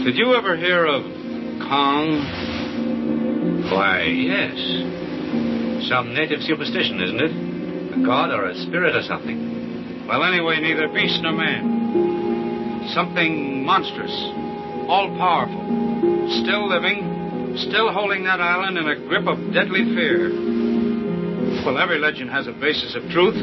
Did you ever hear of Kong? Why, yes. Some native superstition, isn't it? A god or a spirit or something. Well, anyway, neither beast nor man. Something monstrous, all-powerful, still living, still holding that island in a grip of deadly fear. Well, every legend has a basis of truth.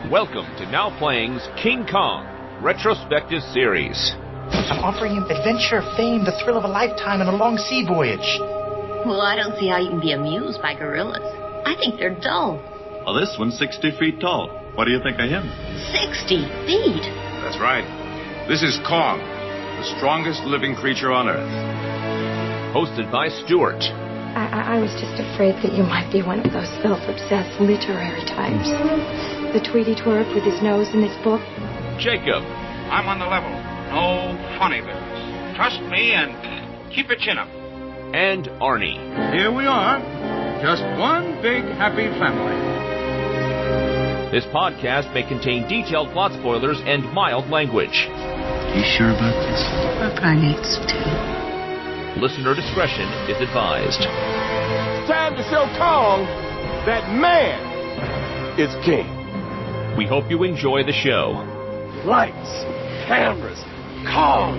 Welcome to Now Playing's King Kong Retrospective Series. I'm offering him adventure, fame, the thrill of a lifetime, and a long sea voyage. Well, I don't see how you can be amused by gorillas. I think they're dull. Well, this one's 60 feet tall. What do you think of him? 60 feet? That's right. This is Kong, the strongest living creature on Earth. Hosted by Stuart. I was just afraid that you might be one of those self-obsessed literary types. The Tweety twerp with his nose in his book. Jacob. I'm on the level. No funny business. Trust me and keep your chin up. And Arnie. Here we are. Just one big happy family. This podcast may contain detailed plot spoilers and mild language. You sure about this? We're primates, too. Listener discretion is advised. It's time to show Kong that man is king. We hope you enjoy the show. Lights, cameras, Kong.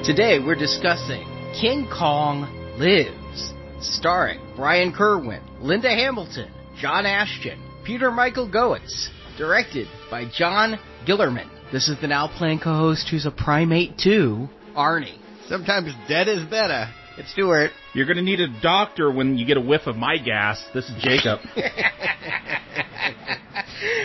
Today we're discussing King Kong Lives, starring Brian Kerwin, Linda Hamilton, John Ashton, Peter Michael Goetz, directed by John Gillerman. This is the Now Playing co-host who's a primate too, Arnie. Sometimes dead is better. It's Stuart. You're going to need a doctor when you get a whiff of my gas. This is Jacob.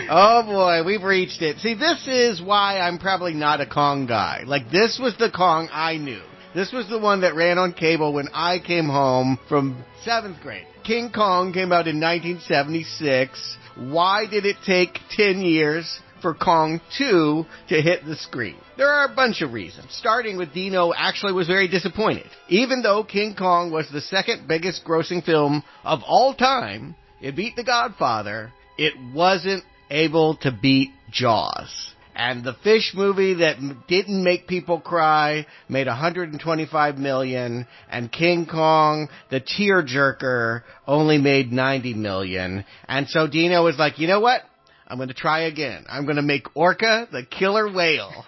Oh boy, we've reached it. See, this is why I'm probably not a Kong guy. Like, this was the Kong I knew. This was the one that ran on cable when I came home from 7th grade. King Kong came out in 1976. Why did it take 10 years for Kong 2 to hit the screen? There are a bunch of reasons, starting with Dino actually was very disappointed. Even though King Kong was the second biggest grossing film of all time, it beat The Godfather, it wasn't able to beat Jaws. And the fish movie that didn't make people cry made $125 million, and King Kong, the tearjerker, only made $90 million. And so Dino was like, you know what? I'm going to try again. I'm going to make Orca the killer whale.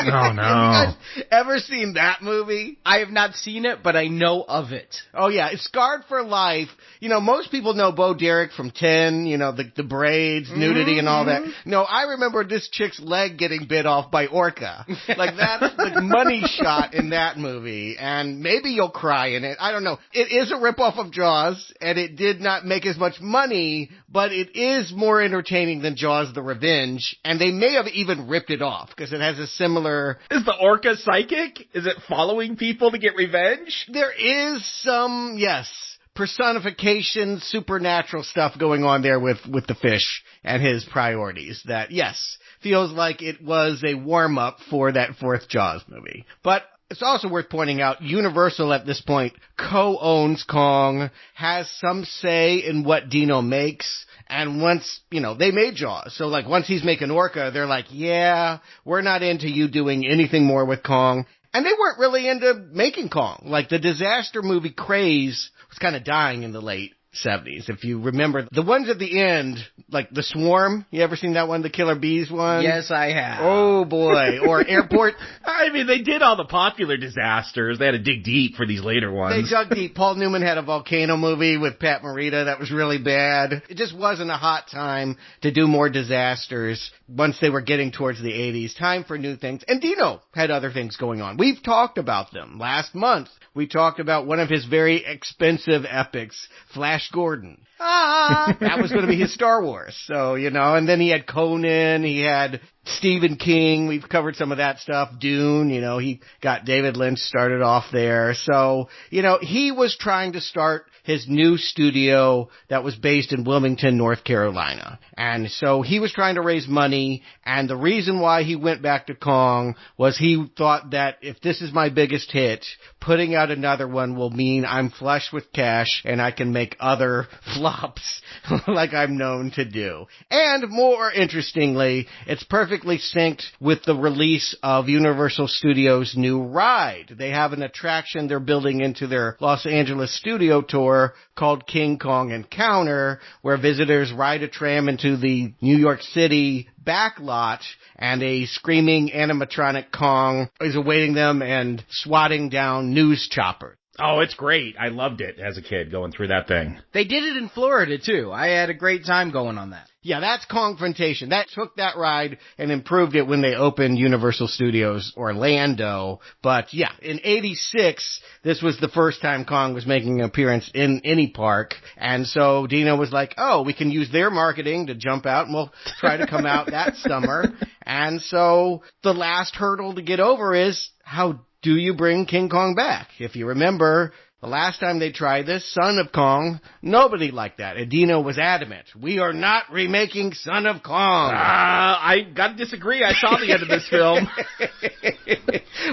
Oh, no. Have you guys ever seen that movie? I have not seen it, but I know of it. Oh, yeah. It's Scarred for Life. You know, most people know Bo Derek from 10, you know, the braids, nudity, and all that. No, I remember this chick's leg getting bit off by Orca. Like, that's the money shot in that movie. And maybe you'll cry in it. I don't know. It is a ripoff of Jaws, and it did not make as much money, but it is more entertaining than Jaws the Revenge. And they may have even ripped it off, because it has a similar... Is the orca psychic? Is it following people to get revenge? There is some, yes, personification, supernatural stuff going on there with the fish and his priorities that, yes, feels like it was a warm-up for that fourth Jaws movie. But it's also worth pointing out, Universal at this point co-owns Kong, has some say in what Dino makes. And once, you know, they made Jaws. So, like, once he's making Orca, they're like, yeah, we're not into you doing anything more with Kong. And they weren't really into making Kong. Like, the disaster movie craze was kind of dying in the late 70s. If you remember, the ones at the end, like The Swarm, you ever seen that one, the Killer Bees one? Yes, I have. Oh, boy. Or Airport. I mean, they did all the popular disasters. They had to dig deep for these later ones. They dug deep. Paul Newman had a volcano movie with Pat Morita that was really bad. It just wasn't a hot time to do more disasters once they were getting towards the 80s. Time for new things. And Dino had other things going on. We've talked about them. Last month, we talked about one of his very expensive epics, Flash Gordon. That was going to be his Star Wars. So, you know, and then he had Conan, he had Stephen King, we've covered some of that stuff. Dune, he got David Lynch started off there. So, he was trying to start his new studio that was based in Wilmington, North Carolina. And so he was trying to raise money, and the reason why he went back to Kong was he thought that if this is my biggest hit, putting out another one will mean I'm flush with cash and I can make other flops like I'm known to do. And more interestingly, it's perfectly synced with the release of Universal Studios' new ride. They have an attraction they're building into their Los Angeles studio tour called King Kong Encounter, where visitors ride a tram into the New York City backlot, and a screaming animatronic Kong is awaiting them and swatting down news choppers. Oh, it's great. I loved it as a kid going through that thing. They did it in Florida, too. I had a great time going on that. Yeah, that's Kongfrontation. That took that ride and improved it when they opened Universal Studios Orlando. But yeah, in 86, this was the first time Kong was making an appearance in any park. And so Dino was like, oh, we can use their marketing to jump out, and we'll try to come out that summer. And so the last hurdle to get over is, how do you bring King Kong back? If you remember, the last time they tried this, Son of Kong, nobody liked that. And Dino was adamant. We are not remaking Son of Kong. I gotta disagree. I saw the end of this film.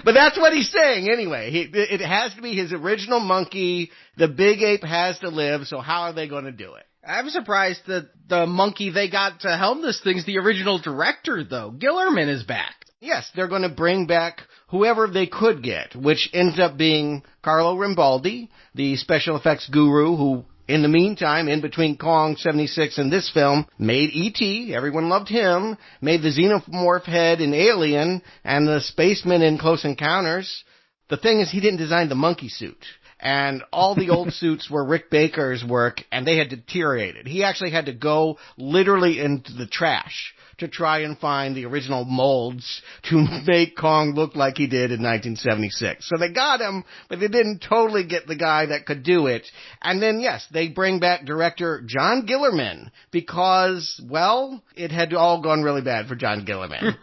But that's what he's saying anyway. It has to be his original monkey. The big ape has to live, so how are they going to do it? I'm surprised that the monkey they got to helm this thing's the original director, though. Gillerman is back. Yes, they're going to bring back whoever they could get, which ends up being Carlo Rambaldi, the special effects guru who, in the meantime, in between Kong 76 and this film, made E.T., everyone loved him, made the xenomorph head in Alien, and the spaceman in Close Encounters. The thing is, he didn't design the monkey suit. And all the old suits were Rick Baker's work, and they had deteriorated. He actually had to go literally into the trash to try and find the original molds to make Kong look like he did in 1976. So they got him, but they didn't totally get the guy that could do it. And then, yes, they bring back director John Gillerman because, well, it had all gone really bad for John Gillerman.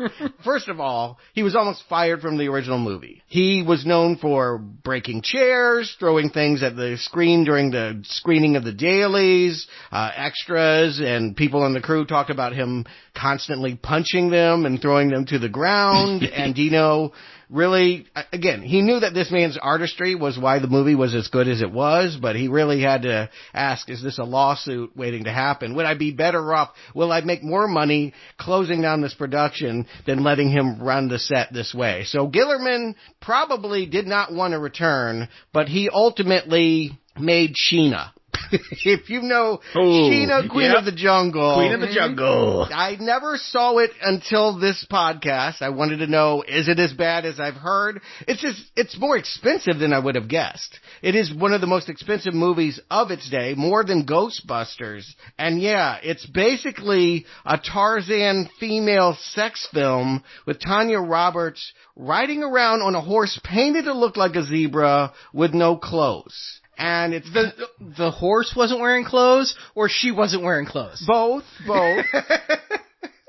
First of all, he was almost fired from the original movie. He was known for breaking chairs, throwing things at the screen during the screening of the dailies, extras, and people on the crew talked about him constantly punching them and throwing them to the ground. And Dino really, again, he knew that this man's artistry was why the movie was as good as it was, but he really had to ask, is this a lawsuit waiting to happen? Would I be better off? Will I make more money closing down this production than letting him run the set this way? So Gillerman probably did not want to return, but he ultimately made Sheena. If you know Sheena, Queen of the Jungle. Queen of the Jungle. I never saw it until this podcast. I wanted to know, is it as bad as I've heard? It's more expensive than I would have guessed. It is one of the most expensive movies of its day, more than Ghostbusters. And yeah, it's basically a Tarzan female sex film with Tanya Roberts riding around on a horse painted to look like a zebra with no clothes. And it's the horse wasn't wearing clothes, or she wasn't wearing clothes? Both.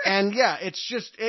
And yeah, it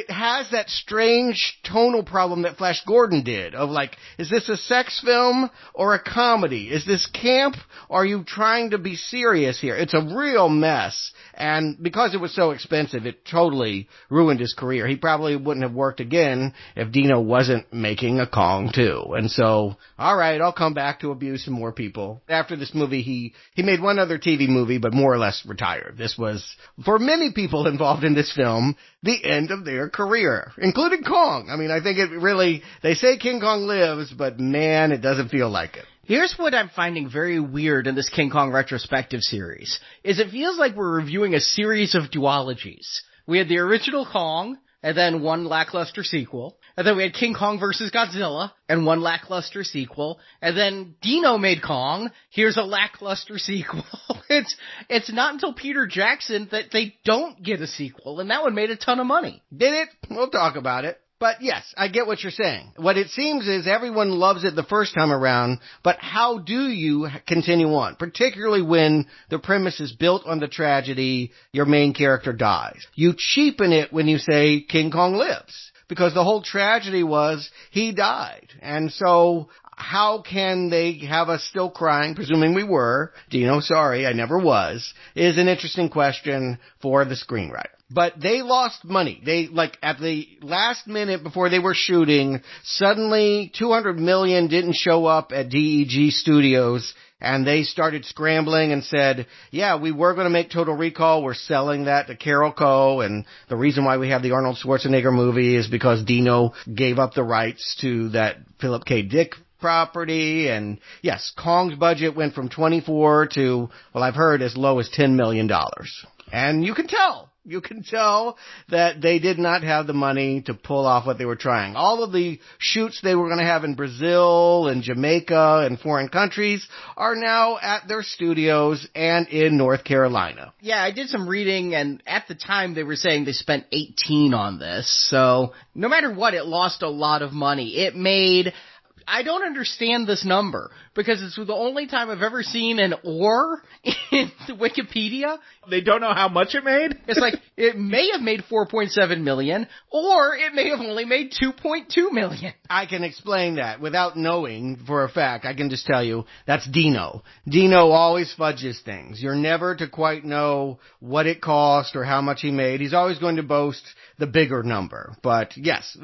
has that strange tonal problem that Flash Gordon did of like, is this a sex film or a comedy? Is this camp or are you trying to be serious here? It's a real mess. And because it was so expensive, it totally ruined his career. He probably wouldn't have worked again if Dino wasn't making a Kong 2. And so, alright, I'll come back to abuse some more people. After this movie, he made one other TV movie, but more or less retired. This was, for many people involved in this film, the end of their career, including Kong. I mean, I think it really, they say King Kong lives, but man, it doesn't feel like it. Here's what I'm finding very weird in this King Kong retrospective series, is it feels like we're reviewing a series of duologies. We had the original Kong, and then one lackluster sequel. And then we had King Kong vs. Godzilla, and one lackluster sequel. And then Dino made Kong. Here's a lackluster sequel. It's not until Peter Jackson that they don't get a sequel, and that one made a ton of money. Did it? We'll talk about it. But yes, I get what you're saying. What it seems is everyone loves it the first time around, but how do you continue on? Particularly when the premise is built on the tragedy, your main character dies. You cheapen it when you say King Kong lives, because the whole tragedy was he died. And so how can they have us still crying, presuming we were? Dino, sorry, I never was, is an interesting question for the screenwriter. But they lost money. They, at the last minute before they were shooting, suddenly $200 million didn't show up at DEG Studios, and they started scrambling and said, yeah, we were going to make Total Recall. We're selling that to Carol Co. And the reason why we have the Arnold Schwarzenegger movie is because Dino gave up the rights to that Philip K. Dick property. And yes, Kong's budget went from 24 to, well, I've heard as low as $10 million. And you can tell that they did not have the money to pull off what they were trying. All of the shoots they were going to have in Brazil and Jamaica and foreign countries are now at their studios and in North Carolina. Yeah, I did some reading, and at the time they were saying they spent 18 on this. So no matter what, it lost a lot of money. It made... I don't understand this number, because it's the only time I've ever seen an or in Wikipedia. They don't know how much it made? It's like, it may have made $4.7 million, or it may have only made $2.2 million. I can explain that without knowing for a fact. I can just tell you, that's Dino. Dino always fudges things. You're never to quite know what it cost or how much he made. He's always going to boast the bigger number. But yes,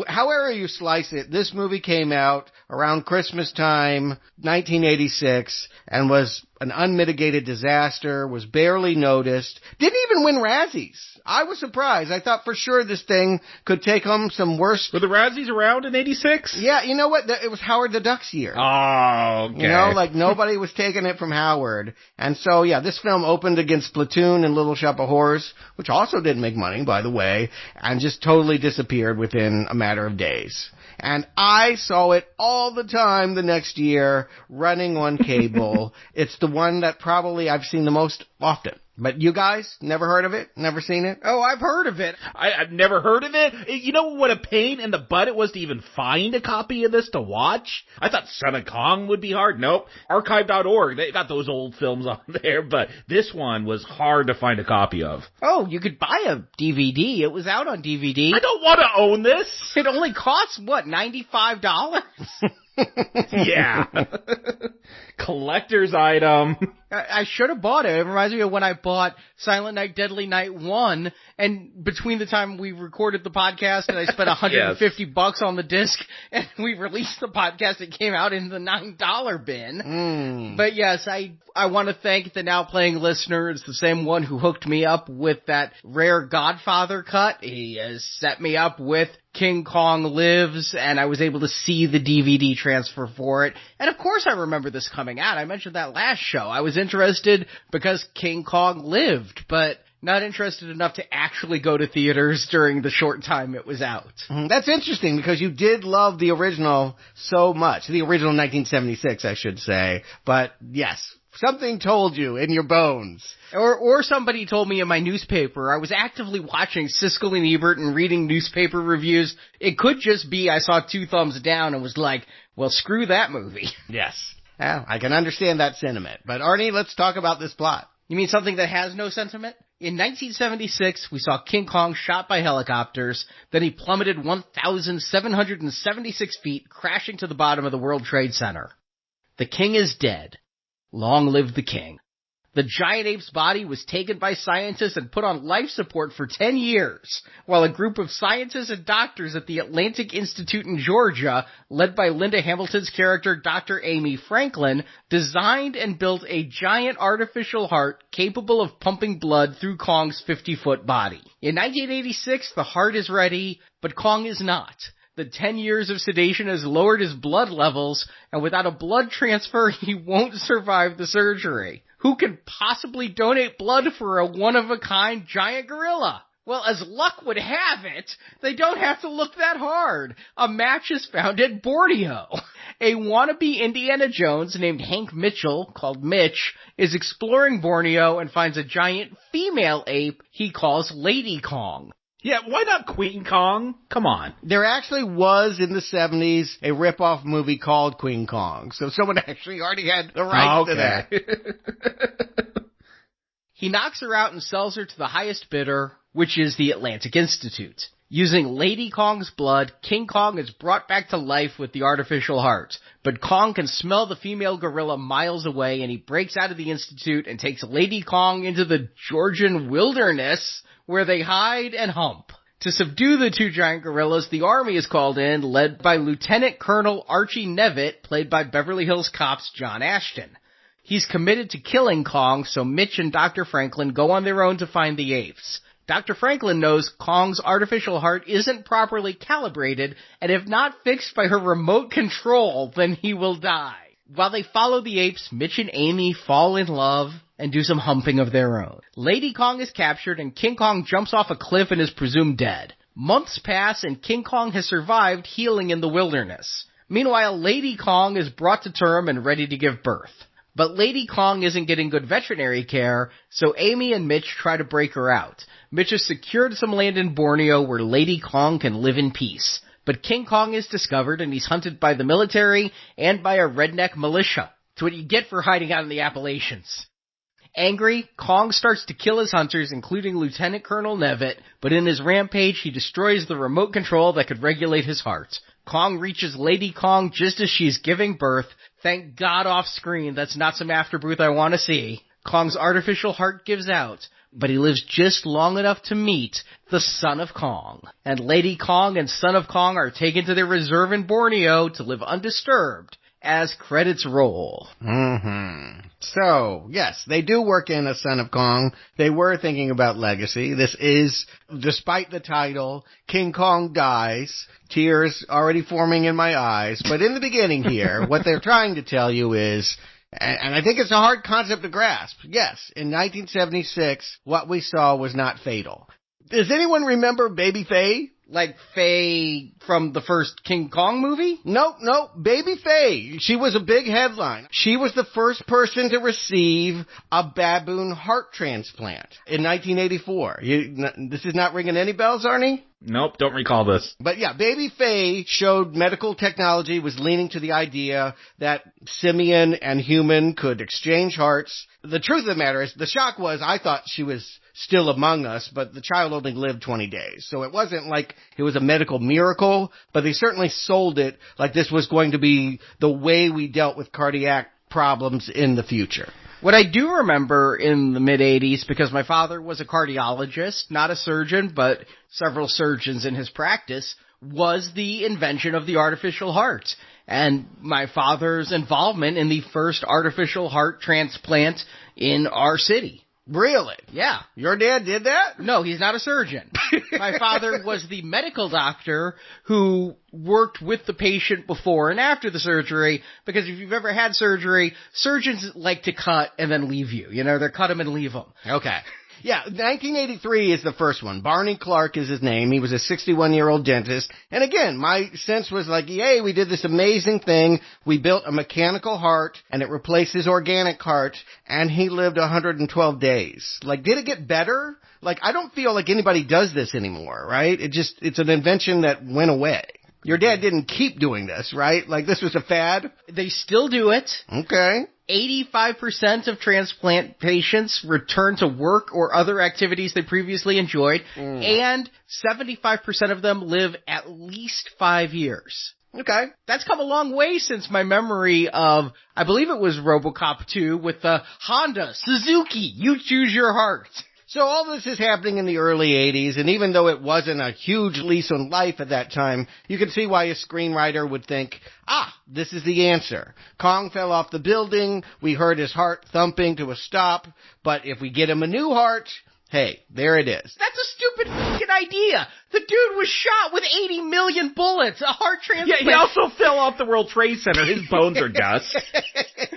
however you slice it, this movie came out around Christmas time, 1986, and was an unmitigated disaster, was barely noticed, didn't even win Razzies. I was surprised. I thought for sure this thing could take home some worse. Were the Razzies around in 86? Yeah, you know what? It was Howard the Duck's year. Oh, okay. You know, nobody was taking it from Howard. And so, yeah, this film opened against Platoon and Little Shop of Horrors, which also didn't make money, by the way, and just totally disappeared within a matter of days. And I saw it all the time the next year, running on cable. It's the one that probably I've seen the most often. But you guys, never heard of it? Never seen it? Oh, I've heard of it. I've never heard of it. You know what a pain in the butt it was to even find a copy of this to watch? I thought Son of Kong would be hard. Nope. Archive.org, they got those old films on there, but this one was hard to find a copy of. Oh, you could buy a DVD. It was out on DVD. I don't want to own this. It only costs, what, $95? Yeah. Collector's item. I should have bought it. It reminds me of when I bought Silent Night, Deadly Night 1, and between the time we recorded the podcast and I spent $150 on the disc, and we released the podcast, it came out in the $9 bin. But yes, I want to thank the Now Playing listener. It's the same one who hooked me up with that rare Godfather cut. He has set me up with King Kong Lives, and I was able to see the DVD transfer for it. And of course I remember this coming out. I mentioned that last show. I was interested because King Kong lived, but not interested enough to actually go to theaters during the short time it was out. That's interesting, because you did love the original so much. The original 1976, I should say. But yes, something told you in your bones. Or somebody told me in my newspaper. I was actively watching Siskel and Ebert and reading newspaper reviews. It could just be I saw 2 thumbs down and was like, well, screw that movie. Yes. Yeah, I can understand that sentiment. But Arnie, let's talk about this plot. You mean something that has no sentiment? In 1976, we saw King Kong shot by helicopters, then he plummeted 1,776 feet, crashing to the bottom of the World Trade Center. The king is dead. Long live the king. The giant ape's body was taken by scientists and put on life support for 10 years, while a group of scientists and doctors at the Atlantic Institute in Georgia, led by Linda Hamilton's character Dr. Amy Franklin, designed and built a giant artificial heart capable of pumping blood through Kong's 50-foot body. In 1986, the heart is ready, but Kong is not. The 10 years of sedation has lowered his blood levels, and without a blood transfer, he won't survive the surgery. Who can possibly donate blood for a one-of-a-kind giant gorilla? Well, as luck would have it, they don't have to look that hard. A match is found at Borneo. A wannabe Indiana Jones named Hank Mitchell, called Mitch, is exploring Borneo and finds a giant female ape he calls Lady Kong. Yeah, why not Queen Kong? Come on. There actually was, in the 70s, a rip-off movie called Queen Kong. So someone actually already had the rights to that. He knocks her out and sells her to the highest bidder, which is the Atlantic Institute. Using Lady Kong's blood, King Kong is brought back to life with the artificial heart. But Kong can smell the female gorilla miles away, and he breaks out of the Institute and takes Lady Kong into the Georgian wilderness, where they hide and hump. To subdue the two giant gorillas, the army is called in, led by Lieutenant Colonel Archie Nevitt, played by Beverly Hills Cop's John Ashton. He's committed to killing Kong, so Mitch and Dr. Franklin go on their own to find the apes. Dr. Franklin knows Kong's artificial heart isn't properly calibrated, and if not fixed by her remote control, then he will die. While they follow the apes, Mitch and Amy fall in love and do some humping of their own. Lady Kong is captured, and King Kong jumps off a cliff and is presumed dead. Months pass, and King Kong has survived healing in the wilderness. Meanwhile, Lady Kong is brought to term and ready to give birth. But Lady Kong isn't getting good veterinary care, so Amy and Mitch try to break her out. Mitch has secured some land in Borneo where Lady Kong can live in peace. But King Kong is discovered, and he's hunted by the military and by a redneck militia. It's what you get for hiding out in the Appalachians. Angry, Kong starts to kill his hunters, including Lieutenant Colonel Nevitt, but in his rampage, he destroys the remote control that could regulate his heart. Kong reaches Lady Kong just as she's giving birth. Thank God off screen, that's not some afterbirth I want to see. Kong's artificial heart gives out, but he lives just long enough to meet the Son of Kong. And Lady Kong and Son of Kong are taken to their reserve in Borneo to live undisturbed as credits roll. So, yes, they do work in a Son of Kong. They were thinking about legacy. This is, despite the title, King Kong dies. Tears already forming in my eyes. But in the beginning here, what they're trying to tell you is, and I think it's a hard concept to grasp, yes, in 1976, what we saw was not fatal. Does anyone remember Baby Faye? Like Faye from the first King Kong movie? Nope. Baby Faye. She was a big headline. She was the first person to receive a baboon heart transplant in 1984. This is not ringing any bells, Arnie? Nope, don't recall this. But yeah, Baby Faye showed medical technology was leaning to the idea that simian and human could exchange hearts. The truth of the matter is, the shock was, I thought she was still among us, but the child only lived 20 days. So it wasn't like it was a medical miracle, but they certainly sold it like this was going to be the way we dealt with cardiac problems in the future. What I do remember in the mid-'80s, because my father was a cardiologist, not a surgeon, but several surgeons in his practice, was the invention of the artificial heart. And my father's involvement in the first artificial heart transplant in our city. Really? Yeah. Your dad did that? No, he's not a surgeon. My father was the medical doctor who worked with the patient before and after the surgery, because if you've ever had surgery, surgeons like to cut and then leave you. You know, they cut them and leave them. Okay. Yeah, 1983 is the first one. Barney Clark is his name. He was a 61-year-old dentist. And again, my sense was like, yay, we did this amazing thing. We built a mechanical heart, and it replaced his organic heart, and he lived 112 days. Like, did it get better? Like, I don't feel like anybody does this anymore, right? It's an invention that went away. Your dad didn't keep doing this, right? Like, this was a fad? They still do it. Okay. 85% of transplant patients return to work or other activities they previously enjoyed, and 75% of them live at least 5 years. Okay. That's come a long way since my memory of, I believe it was RoboCop 2 with the Honda, Suzuki, you choose your heart. So all this is happening in the early 80s, and even though it wasn't a huge lease on life at that time, you can see why a screenwriter would think, this is the answer. Kong fell off the building, we heard his heart thumping to a stop, but if we get him a new heart, hey, there it is. That's a stupid fucking idea. The dude was shot with 80 million bullets, a heart transplant. Yeah, he also fell off the World Trade Center. His bones are dust.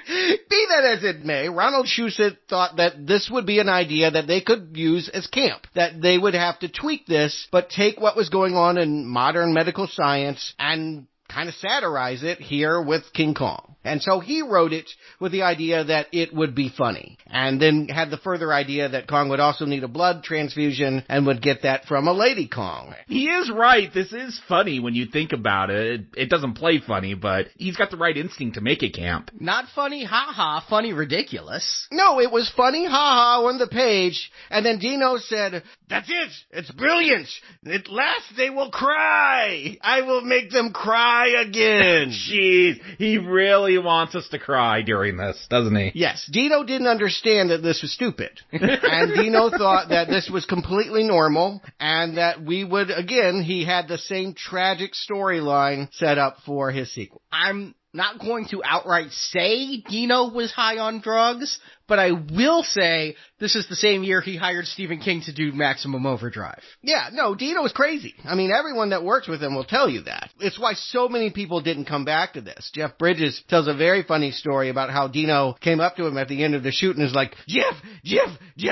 Be that as it may, Ronald Shusett thought that this would be an idea that they could use as camp, that they would have to tweak this, but take what was going on in modern medical science and kind of satirize it here with King Kong. And so he wrote it with the idea that it would be funny, and then had the further idea that Kong would also need a blood transfusion and would get that from a lady Kong. He is right. This is funny when you think about it. It doesn't play funny, but he's got the right instinct to make it camp. Not funny, ha-ha, funny, ridiculous. No, it was funny, ha-ha, on the page, and then Dino said, "That's it! It's brilliant! At last they will cry! I will make them cry again!" Jeez, he really wants us to cry during this, doesn't he? Yes, Dino didn't understand that this was stupid. And Dino thought that this was completely normal, and that we would, again, he had the same tragic storyline set up for his sequel. I'm not going to outright say Dino was high on drugs, but I will say this is the same year he hired Stephen King to do Maximum Overdrive. Yeah, no, Dino was crazy. I mean, everyone that works with him will tell you that. It's why so many people didn't come back to this. Jeff Bridges tells a very funny story about how Dino came up to him at the end of the shoot and is like, Jeff,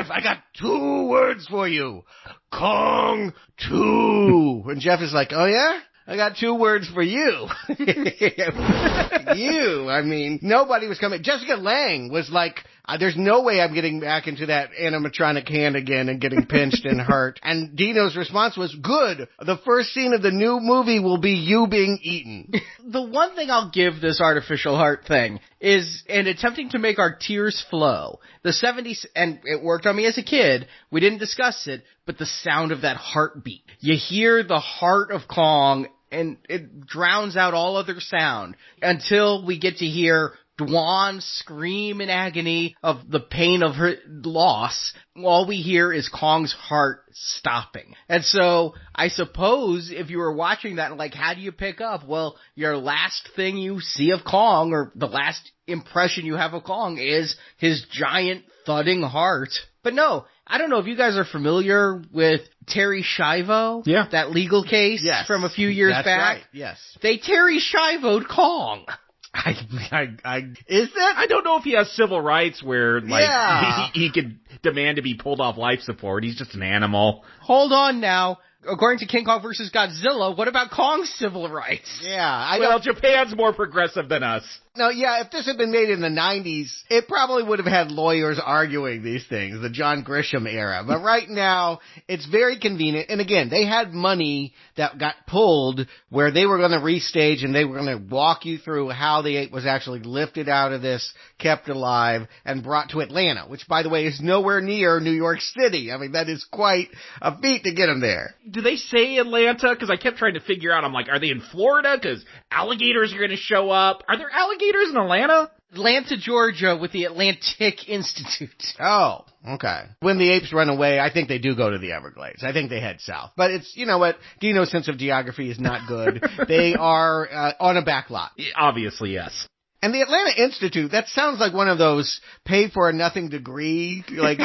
I got 2 words for you. Kong 2. And Jeff is like, oh yeah? I got 2 words for you. I mean, nobody was coming. Jessica Lange was like, there's no way I'm getting back into that animatronic hand again and getting pinched and hurt. And Dino's response was, good. The first scene of the new movie will be you being eaten. The one thing I'll give this artificial heart thing is, in attempting to make our tears flow, the 70s, and it worked on me as a kid, we didn't discuss it, but the sound of that heartbeat. You hear the heart of Kong, and it drowns out all other sound until we get to hear Dwan scream in agony of the pain of her loss. All we hear is Kong's heart stopping. And so I suppose if you were watching that, like, how do you pick up? Well, your last thing you see of Kong, or the last impression you have of Kong, is his giant thudding heart. But no, I don't know if you guys are familiar with Terry Schiavo. Yeah. That legal case from a few years That's back. Right. Yes. They Terry Schiavo'd Kong. Is that? I don't know if he has civil rights where, like, he could demand to be pulled off life support. He's just an animal. Hold on now. According to King Kong vs. Godzilla, what about Kong's civil rights? Yeah, Japan's more progressive than us. No, yeah, if this had been made in the 90s, it probably would have had lawyers arguing these things, the John Grisham era. But right now, it's very convenient. And again, they had money that got pulled where they were going to restage and they were going to walk you through how the ape was actually lifted out of this, kept alive, and brought to Atlanta, which, by the way, is nowhere near New York City. I mean, that is quite a feat to get them there. Do they say Atlanta? Because I kept trying to figure out, I'm like, are they in Florida? Because alligators are going to show up. Are there alligators in Atlanta? Atlanta, Georgia, with the Atlantic Institute. Oh, okay. When the apes run away, I think they do go to the Everglades. I think they head south. But it's, you know what, Dino's sense of geography is not good. They are on a back lot. Obviously, yes. And the Atlanta Institute, that sounds like one of those pay-for-nothing degree, like,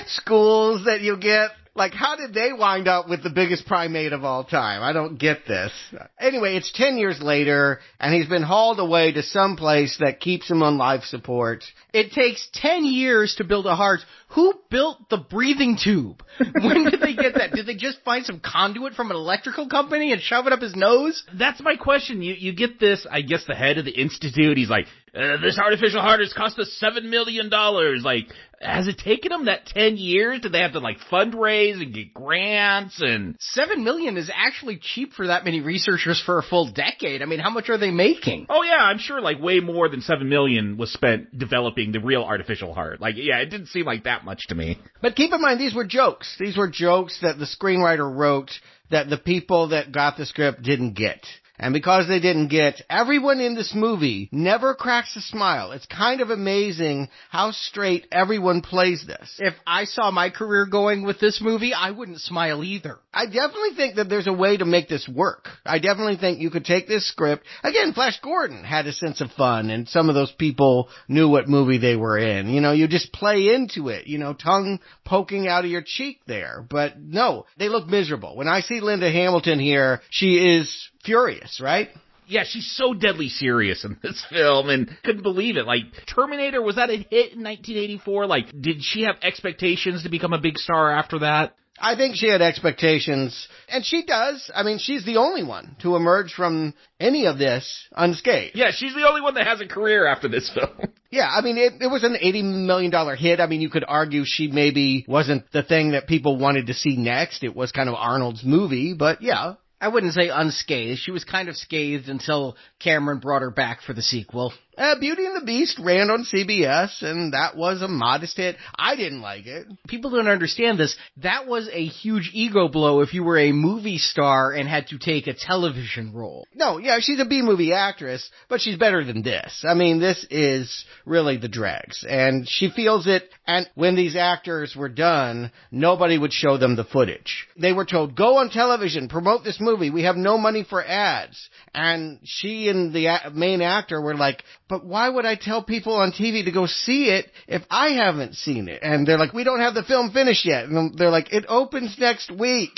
schools that you get. Like, how did they wind up with the biggest primate of all time? I don't get this. Anyway, it's 10 years later, and he's been hauled away to some place that keeps him on life support. It takes 10 years to build a heart. Who built the breathing tube? When did they get that? Did they just find some conduit from an electrical company and shove it up his nose? That's my question. You get this, I guess the head of the institute, he's like, this artificial heart has cost us $7 million. Like, has it taken them that 10 years? Did they have to, like, fundraise and get grants? And $7 million is actually cheap for that many researchers for a full decade. I mean, how much are they making? Oh, yeah, I'm sure, like, way more than $7 million was spent developing the real artificial heart. Like, yeah, it didn't seem like that much to me. But keep in mind, these were jokes. These were jokes that the screenwriter wrote that the people that got the script didn't get. And because they didn't get, everyone in this movie never cracks a smile. It's kind of amazing how straight everyone plays this. If I saw my career going with this movie, I wouldn't smile either. I definitely think that there's a way to make this work. I definitely think you could take this script. Again, Flash Gordon had a sense of fun, and some of those people knew what movie they were in. You know, you just play into it, you know, tongue poking out of your cheek there. But no, they look miserable. When I see Linda Hamilton here, she is furious, right? Yeah, she's so deadly serious in this film, and couldn't believe it. Like, Terminator, was that a hit in 1984? Like, did she have expectations to become a big star after that? I think she had expectations, and she does. I mean, she's the only one to emerge from any of this unscathed. Yeah, she's the only one that has a career after this film. Yeah, I mean, it was an $80 million hit. I mean, you could argue she maybe wasn't the thing that people wanted to see next. It was kind of Arnold's movie, but yeah. I wouldn't say unscathed. She was kind of scathed until Cameron brought her back for the sequel. Beauty and the Beast ran on CBS, and that was a modest hit. I didn't like it. People don't understand this. That was a huge ego blow if you were a movie star and had to take a television role. No, yeah, she's a B-movie actress, but she's better than this. I mean, this is really the dregs, and she feels it, and when these actors were done, nobody would show them the footage. They were told, go on television, promote this movie, we have no money for ads. And she and the main actor were like, but why would I tell people on TV to go see it if I haven't seen it? And they're like, we don't have the film finished yet. And they're like, it opens next week.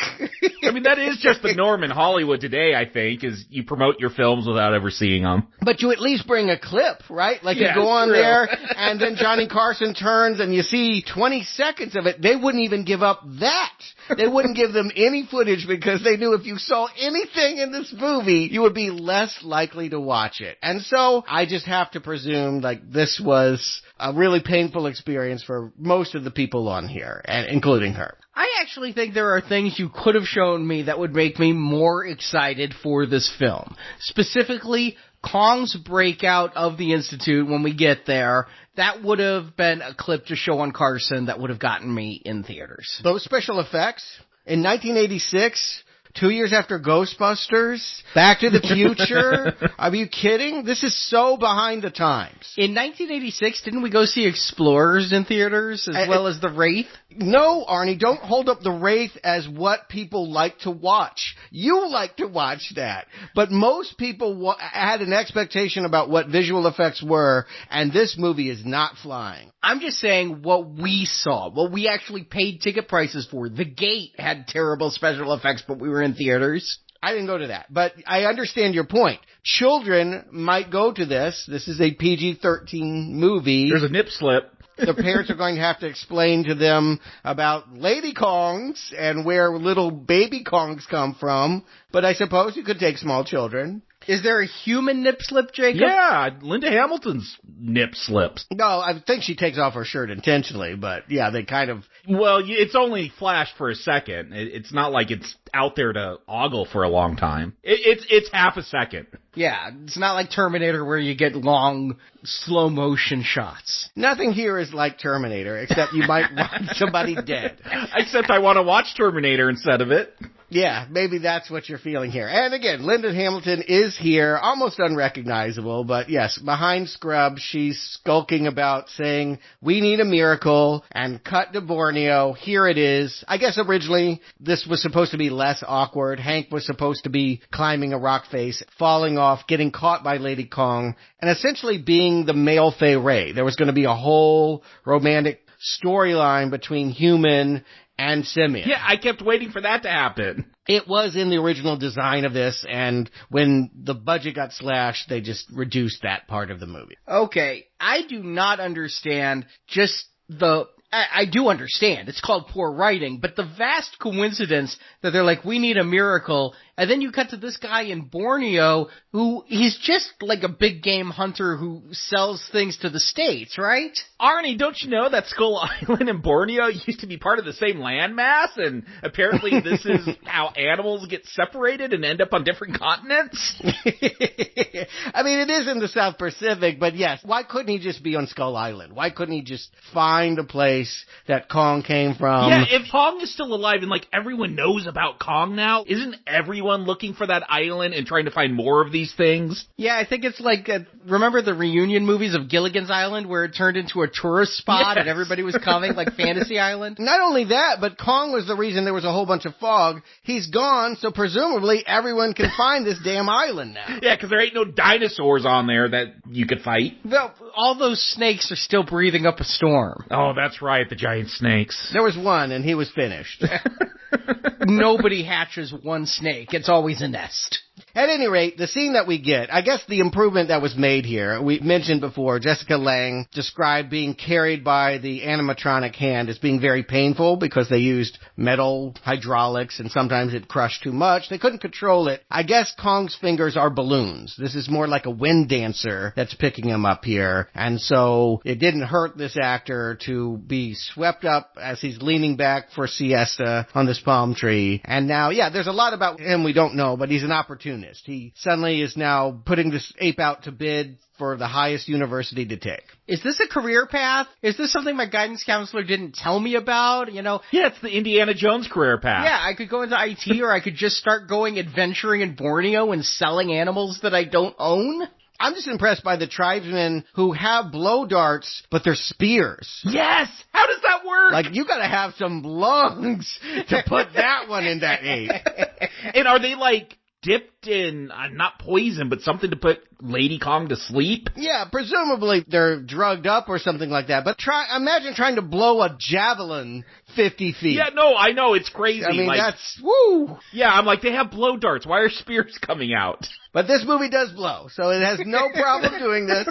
I mean, that is just the norm in Hollywood today, I think, is you promote your films without ever seeing them. But you at least bring a clip, right? Like you go on there, and then Johnny Carson turns, and you see 20 seconds of it. They wouldn't even give up that. They wouldn't give them any footage because they knew if you saw anything in this movie, you would be less likely to watch it. And so I just have to presume like this was a really painful experience for most of the people on here, and including her. I actually think there are things you could have shown me that would make me more excited for this film. Specifically, Kong's breakout of the Institute when we get there. That would have been a clip to show on Carson that would have gotten me in theaters. Those special effects in 1986... 2 years after Ghostbusters, Back to the Future. Are you kidding? This is so behind the times. In 1986, didn't we go see Explorers in theaters as well as The Wraith? No, Arnie, don't hold up The Wraith as what people like to watch. You like to watch that. But most people had an expectation about what visual effects were, and this movie is not flying. I'm just saying what we saw, what we actually paid ticket prices for. The Gate had terrible special effects, but we were in theaters. I didn't go to that, but I understand your point. Children might go to this. This is a PG-13 movie. There's a nip slip. The parents are going to have to explain to them about Lady Kongs and where little baby Kongs come from, but I suppose you could take small children. Is there a human nip slip, Jacob? Yeah, Linda Hamilton's nip slips. No, I think she takes off her shirt intentionally, but yeah, they kind of... Well, it's only flashed for a second. It's not like it's out there to ogle for a long time. It's half a second. Yeah, it's not like Terminator where you get long, slow-motion shots. Nothing here is like Terminator, except you might want somebody dead. Except I want to watch Terminator instead of it. Yeah, maybe that's what you're feeling here. And again, Linda Hamilton is here, almost unrecognizable, but yes, behind Scrubs, she's skulking about saying, we need a miracle, and cut to Borneo, here it is. I guess originally this was supposed to be less awkward. Hank was supposed to be climbing a rock face, falling off, getting caught by Lady Kong, and essentially being the male Fay Ray. There was going to be a whole romantic storyline between human and simian. Yeah, I kept waiting for that to happen. It was in the original design of this, and when the budget got slashed, they just reduced that part of the movie. Okay, I do not understand just the... I do understand. It's called poor writing, but the vast coincidence that they're like, we need a miracle, and then you cut to this guy in Borneo who, he's just like a big game hunter who sells things to the States, right? Arnie, don't you know that Skull Island in Borneo used to be part of the same landmass, and apparently this is how animals get separated and end up on different continents? I mean, it is in the South Pacific, but yes, why couldn't he just be on Skull Island? Why couldn't he just find a place that Kong came from? Yeah, if Kong is still alive and like everyone knows about Kong now, isn't everyone looking for that island and trying to find more of these things? Yeah, I think it's like, remember the reunion movies of Gilligan's Island where it turned into a tourist spot and everybody was coming, like Fantasy Island? Not only that, but Kong was the reason there was a whole bunch of fog. He's gone, so presumably everyone can find this damn island now. Yeah, because there ain't no dinosaurs on there that you could fight. Well, all those snakes are still breathing up a storm. Oh, that's right, the giant snakes. There was one, and he was finished. Nobody hatches one snake. It's always a nest. At any rate, the scene that we get, I guess the improvement that was made here, we mentioned before, Jessica Lange described being carried by the animatronic hand as being very painful because they used metal hydraulics and sometimes it crushed too much. They couldn't control it. I guess Kong's fingers are balloons. This is more like a wind dancer that's picking him up here. And so it didn't hurt this actor to be swept up as he's leaning back for siesta on this palm tree. And now, yeah, there's a lot about him we don't know, but he's an opportunist. He suddenly is now putting this ape out to bid for the highest university to take. Is this a career path? Is this something my guidance counselor didn't tell me about? Yeah, it's the Indiana Jones career path. Yeah, I could go into IT or I could just start going adventuring in Borneo and selling animals that I don't own. I'm just impressed by the tribesmen who have blow darts, but they're spears. Yes! How does that work? Like, you gotta have some lungs to put that one in that ape. And are they, dipped in, not poison, but something to put Lady Kong to sleep? Yeah, presumably they're drugged up or something like that. But imagine trying to blow a javelin 50 feet. Yeah, no, I know, it's crazy. I mean, that's, woo! Yeah, I'm like, they have blow darts. Why are spears coming out? But this movie does blow, so it has no problem doing this.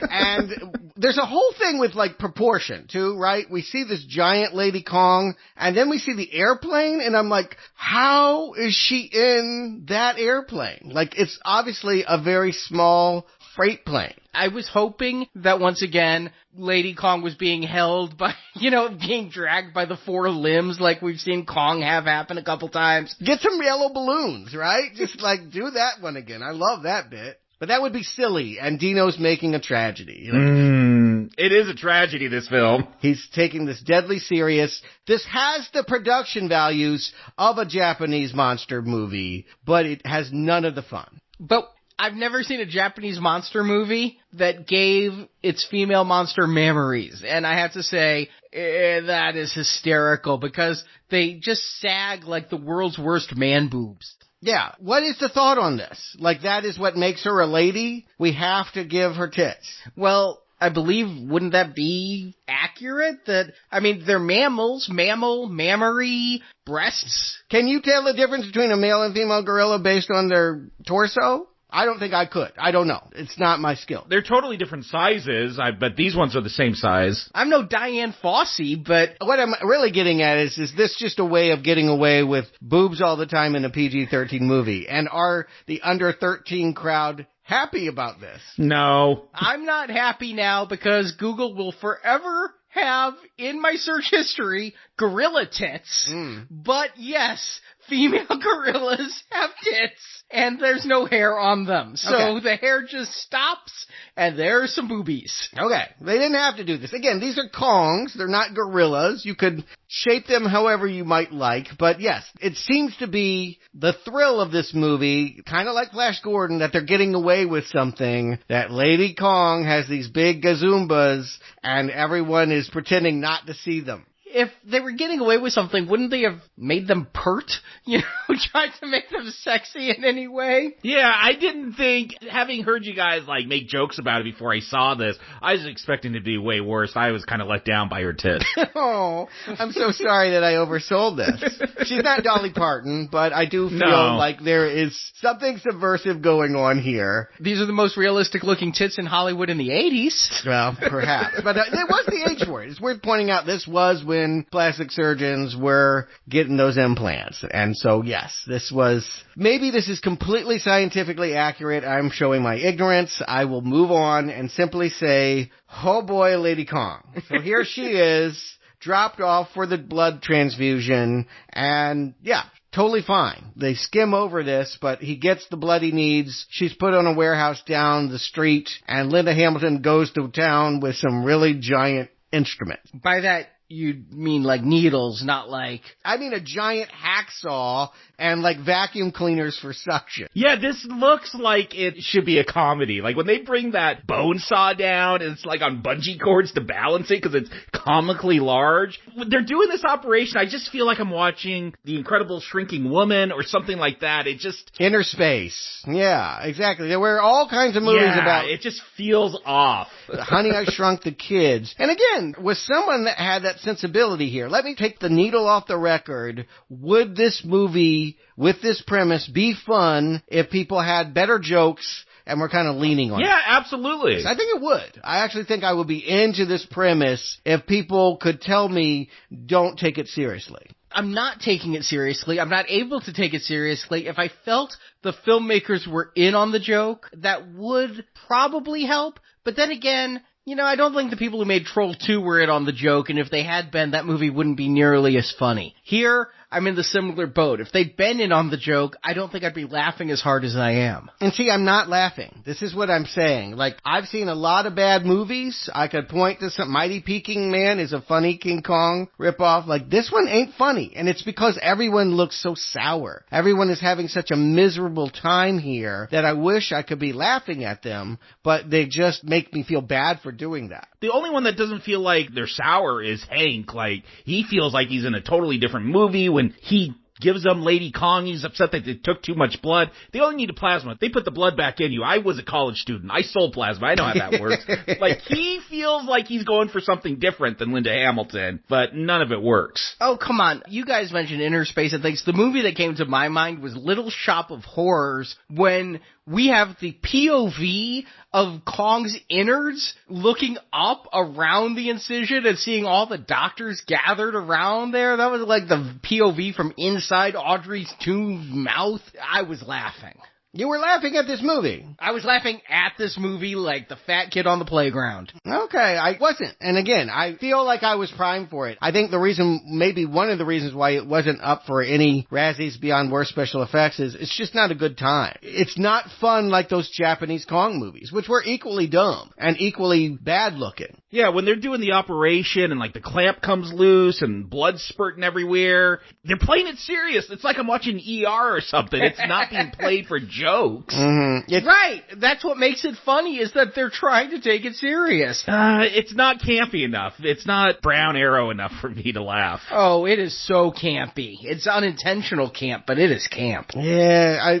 And there's a whole thing with, proportion, too, right? We see this giant Lady Kong, and then we see the airplane, and I'm like, how is she in that airplane? It's obviously a very small freight plane. I was hoping that once again, Lady Kong was being held by, being dragged by the four limbs like we've seen Kong have happen a couple times. Get some yellow balloons, right? Just do that one again. I love that bit. But that would be silly, and Dino's making a tragedy. It is a tragedy, this film. He's taking this deadly serious. This has the production values of a Japanese monster movie, but it has none of the fun. But I've never seen a Japanese monster movie that gave its female monster memories. And I have to say, that is hysterical because they just sag like the world's worst man boobs. Yeah. What is the thought on this? That is what makes her a lady? We have to give her tits. Well, I believe, wouldn't that be accurate? They're mammals, mammary, breasts. Can you tell the difference between a male and female gorilla based on their torso? I don't think I could. I don't know. It's not my skill. They're totally different sizes, but these ones are the same size. I'm no Diane Fossey, but what I'm really getting at is this just a way of getting away with boobs all the time in a PG-13 movie? And are the under 13 crowd happy about this? No. I'm not happy now because Google will forever have in my search history gorilla tits. But yes, female gorillas have tits. And there's no hair on them. So the hair just stops, and there are some boobies. Okay. They didn't have to do this. Again, these are Kongs. They're not gorillas. You could shape them however you might like. But yes, it seems to be the thrill of this movie, kind of like Flash Gordon, that they're getting away with something, that Lady Kong has these big gazoombas, and everyone is pretending not to see them. If they were getting away with something, wouldn't they have made them pert? Tried to make them sexy in any way? Yeah, I didn't think, having heard you guys, make jokes about it before I saw this, I was expecting it to be way worse. I was kind of let down by her tits. Oh, I'm so sorry that I oversold this. She's not Dolly Parton, but I do feel like there is something subversive going on here. These are the most realistic looking tits in Hollywood in the 80s. Well, perhaps. But there was the age for it. It's worth pointing out this was when plastic surgeons were getting those implants. And so, yes, this is completely scientifically accurate. I'm showing my ignorance. I will move on and simply say, oh boy, Lady Kong. So here she is, dropped off for the blood transfusion, and yeah, totally fine. They skim over this, but he gets the blood he needs. She's put on a warehouse down the street, and Linda Hamilton goes to town with some really giant instruments. By that, you mean needles, not I mean a giant hacksaw and vacuum cleaners for suction. Yeah, this looks like it should be a comedy. When they bring that bone saw down, and it's on bungee cords to balance it because it's comically large. When they're doing this operation, I just feel like I'm watching The Incredible Shrinking Woman or something like that. It just... Inner Space. Yeah, exactly. There were all kinds of movies about... it just feels off. Honey, I Shrunk the Kids. And again, was someone that had that sensibility here. Let me take the needle off the record. Would this movie, with this premise, be fun if people had better jokes and we're kind of leaning on it? Yeah, absolutely. I think it would. I actually think I would be into this premise if people could tell me, don't take it seriously. I'm not taking it seriously. I'm not able to take it seriously. If I felt the filmmakers were in on the joke, that would probably help. But then again, you know, I don't think the people who made Troll 2 were in on the joke, and if they had been, that movie wouldn't be nearly as funny. Here, I'm in the similar boat. If they'd been in on the joke, I don't think I'd be laughing as hard as I am. And see, I'm not laughing. This is what I'm saying. Like, I've seen a lot of bad movies. I could point to some Mighty Peking Man is a funny King Kong ripoff. Like, this one ain't funny. And it's because everyone looks so sour. Everyone is having such a miserable time here that I wish I could be laughing at them, but they just make me feel bad for doing that. The only one that doesn't feel like they're sour is Hank. Like, he feels like he's in a totally different movie. When he gives them Lady Kong, he's upset that they took too much blood. They only need a plasma. They put the blood back in you. I was a college student. I sold plasma. I know how that works. Like, he feels like he's going for something different than Linda Hamilton, but none of it works. Oh, come on. You guys mentioned Inner Space and things. The movie that came to my mind was Little Shop of Horrors, when we have the POV of Kong's innards looking up around the incision and seeing all the doctors gathered around there. That was like the POV from inside Audrey's tomb's mouth. I was laughing. You were laughing at this movie. I was laughing at this movie like the fat kid on the playground. Okay, I wasn't. And again, I feel like I was primed for it. I think the reason, maybe one of the reasons why it wasn't up for any Razzies Beyond Worst special effects is it's just not a good time. It's not fun like those Japanese Kong movies, which were equally dumb and equally bad looking. Yeah, when they're doing the operation and like the clamp comes loose and blood spurting everywhere, they're playing it serious. It's like I'm watching ER or something. It's not being played for jokes. Mm-hmm. Right. That's what makes it funny, is that they're trying to take it serious. It's not campy enough. It's not Brown Arrow enough for me to laugh. Oh, it is so campy. It's unintentional camp, but it is camp. Yeah,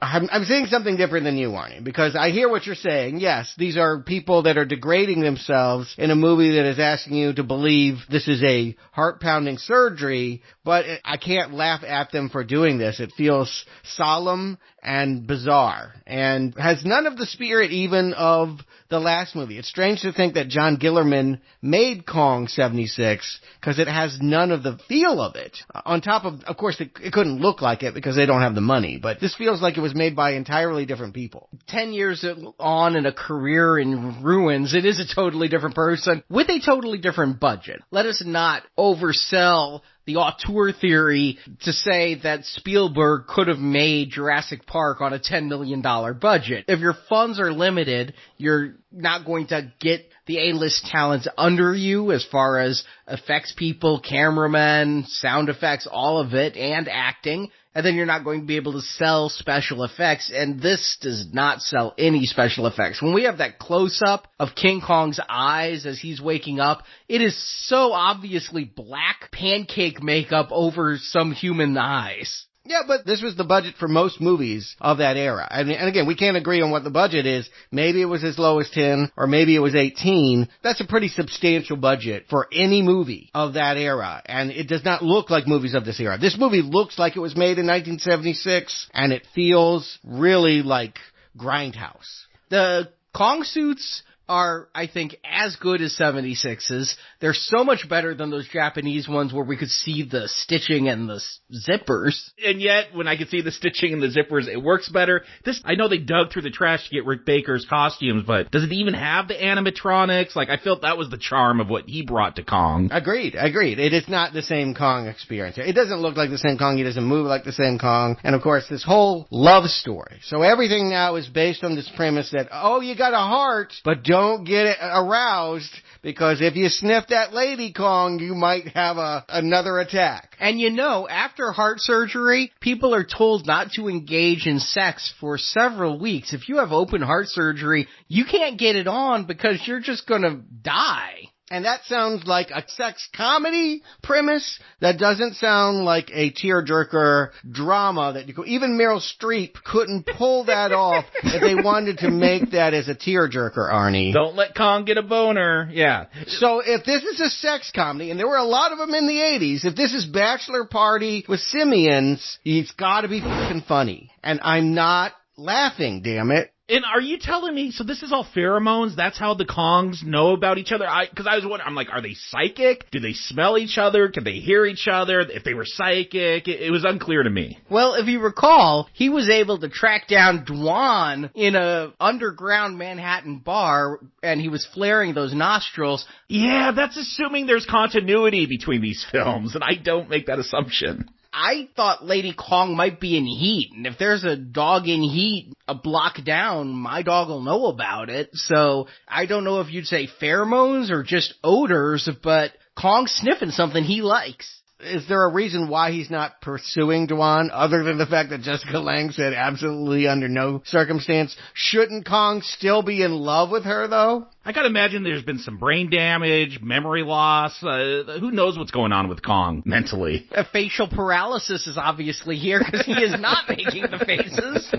I'm seeing something different than you, Arnie, because I hear what you're saying. Yes, these are people that are degrading themselves in a movie that is asking you to believe this is a heart-pounding surgery, but I can't laugh at them for doing this. It feels solemn and bizarre, and has none of the spirit even of the last movie. It's strange to think that John Gillerman made Kong 76, because it has none of the feel of it. On top of course, it couldn't look like it because they don't have the money, but this feels like it was made by entirely different people. 10 years on in a career in ruins, it is a totally different person with a totally different budget. Let us not oversell the auteur theory to say that Spielberg could have made Jurassic Park on a $10 million budget. If your funds are limited, you're not going to get the A-list talents under you as far as effects people, cameramen, sound effects, all of it, and acting. And then you're not going to be able to sell special effects, and this does not sell any special effects. When we have that close-up of King Kong's eyes as he's waking up, it is so obviously black pancake makeup over some human eyes. Yeah, but this was the budget for most movies of that era. And again, we can't agree on what the budget is. Maybe it was as low as 10, or maybe it was 18. That's a pretty substantial budget for any movie of that era. And it does not look like movies of this era. This movie looks like it was made in 1976, and it feels really like Grindhouse. The Kong suits are, I think, as good as 76's. They're so much better than those Japanese ones where we could see the stitching and the zippers. And yet, when I could see the stitching and the zippers, it works better. I know they dug through the trash to get Rick Baker's costumes, but does it even have the animatronics? Like, I felt that was the charm of what he brought to Kong. Agreed. It is not the same Kong experience. It doesn't look like the same Kong. He doesn't move like the same Kong. And of course, this whole love story. So everything now is based on this premise that, oh, you got a heart, but don't get it aroused, because if you sniff that Lady Kong, you might have another attack. And you know, after heart surgery, people are told not to engage in sex for several weeks. If you have open heart surgery, you can't get it on because you're just gonna die. And that sounds like a sex comedy premise. That doesn't sound like a tearjerker drama that you could, even Meryl Streep couldn't pull that off if they wanted to make that as a tearjerker, Arnie. Don't let Kong get a boner. Yeah. So if this is a sex comedy, and there were a lot of them in the 80s, if this is Bachelor Party with simians, it's gotta be fucking funny. And I'm not laughing, damn it. And are you telling me, so this is all pheromones? That's how the Kongs know about each other? Because I was wondering, I'm like, are they psychic? Do they smell each other? Can they hear each other? If they were psychic? It was unclear to me. Well, if you recall, he was able to track down Dwan in a underground Manhattan bar, and he was flaring those nostrils. Yeah, that's assuming there's continuity between these films, and I don't make that assumption. I thought Lady Kong might be in heat, and if there's a dog in heat a block down, my dog will know about it. So I don't know if you'd say pheromones or just odors, but Kong's sniffing something he likes. Is there a reason why he's not pursuing Dwan, other than the fact that Jessica Lange said absolutely under no circumstance? Shouldn't Kong still be in love with her, though? I gotta imagine there's been some brain damage, memory loss. Who knows what's going on with Kong mentally? A facial paralysis is obviously here because he is not making the faces.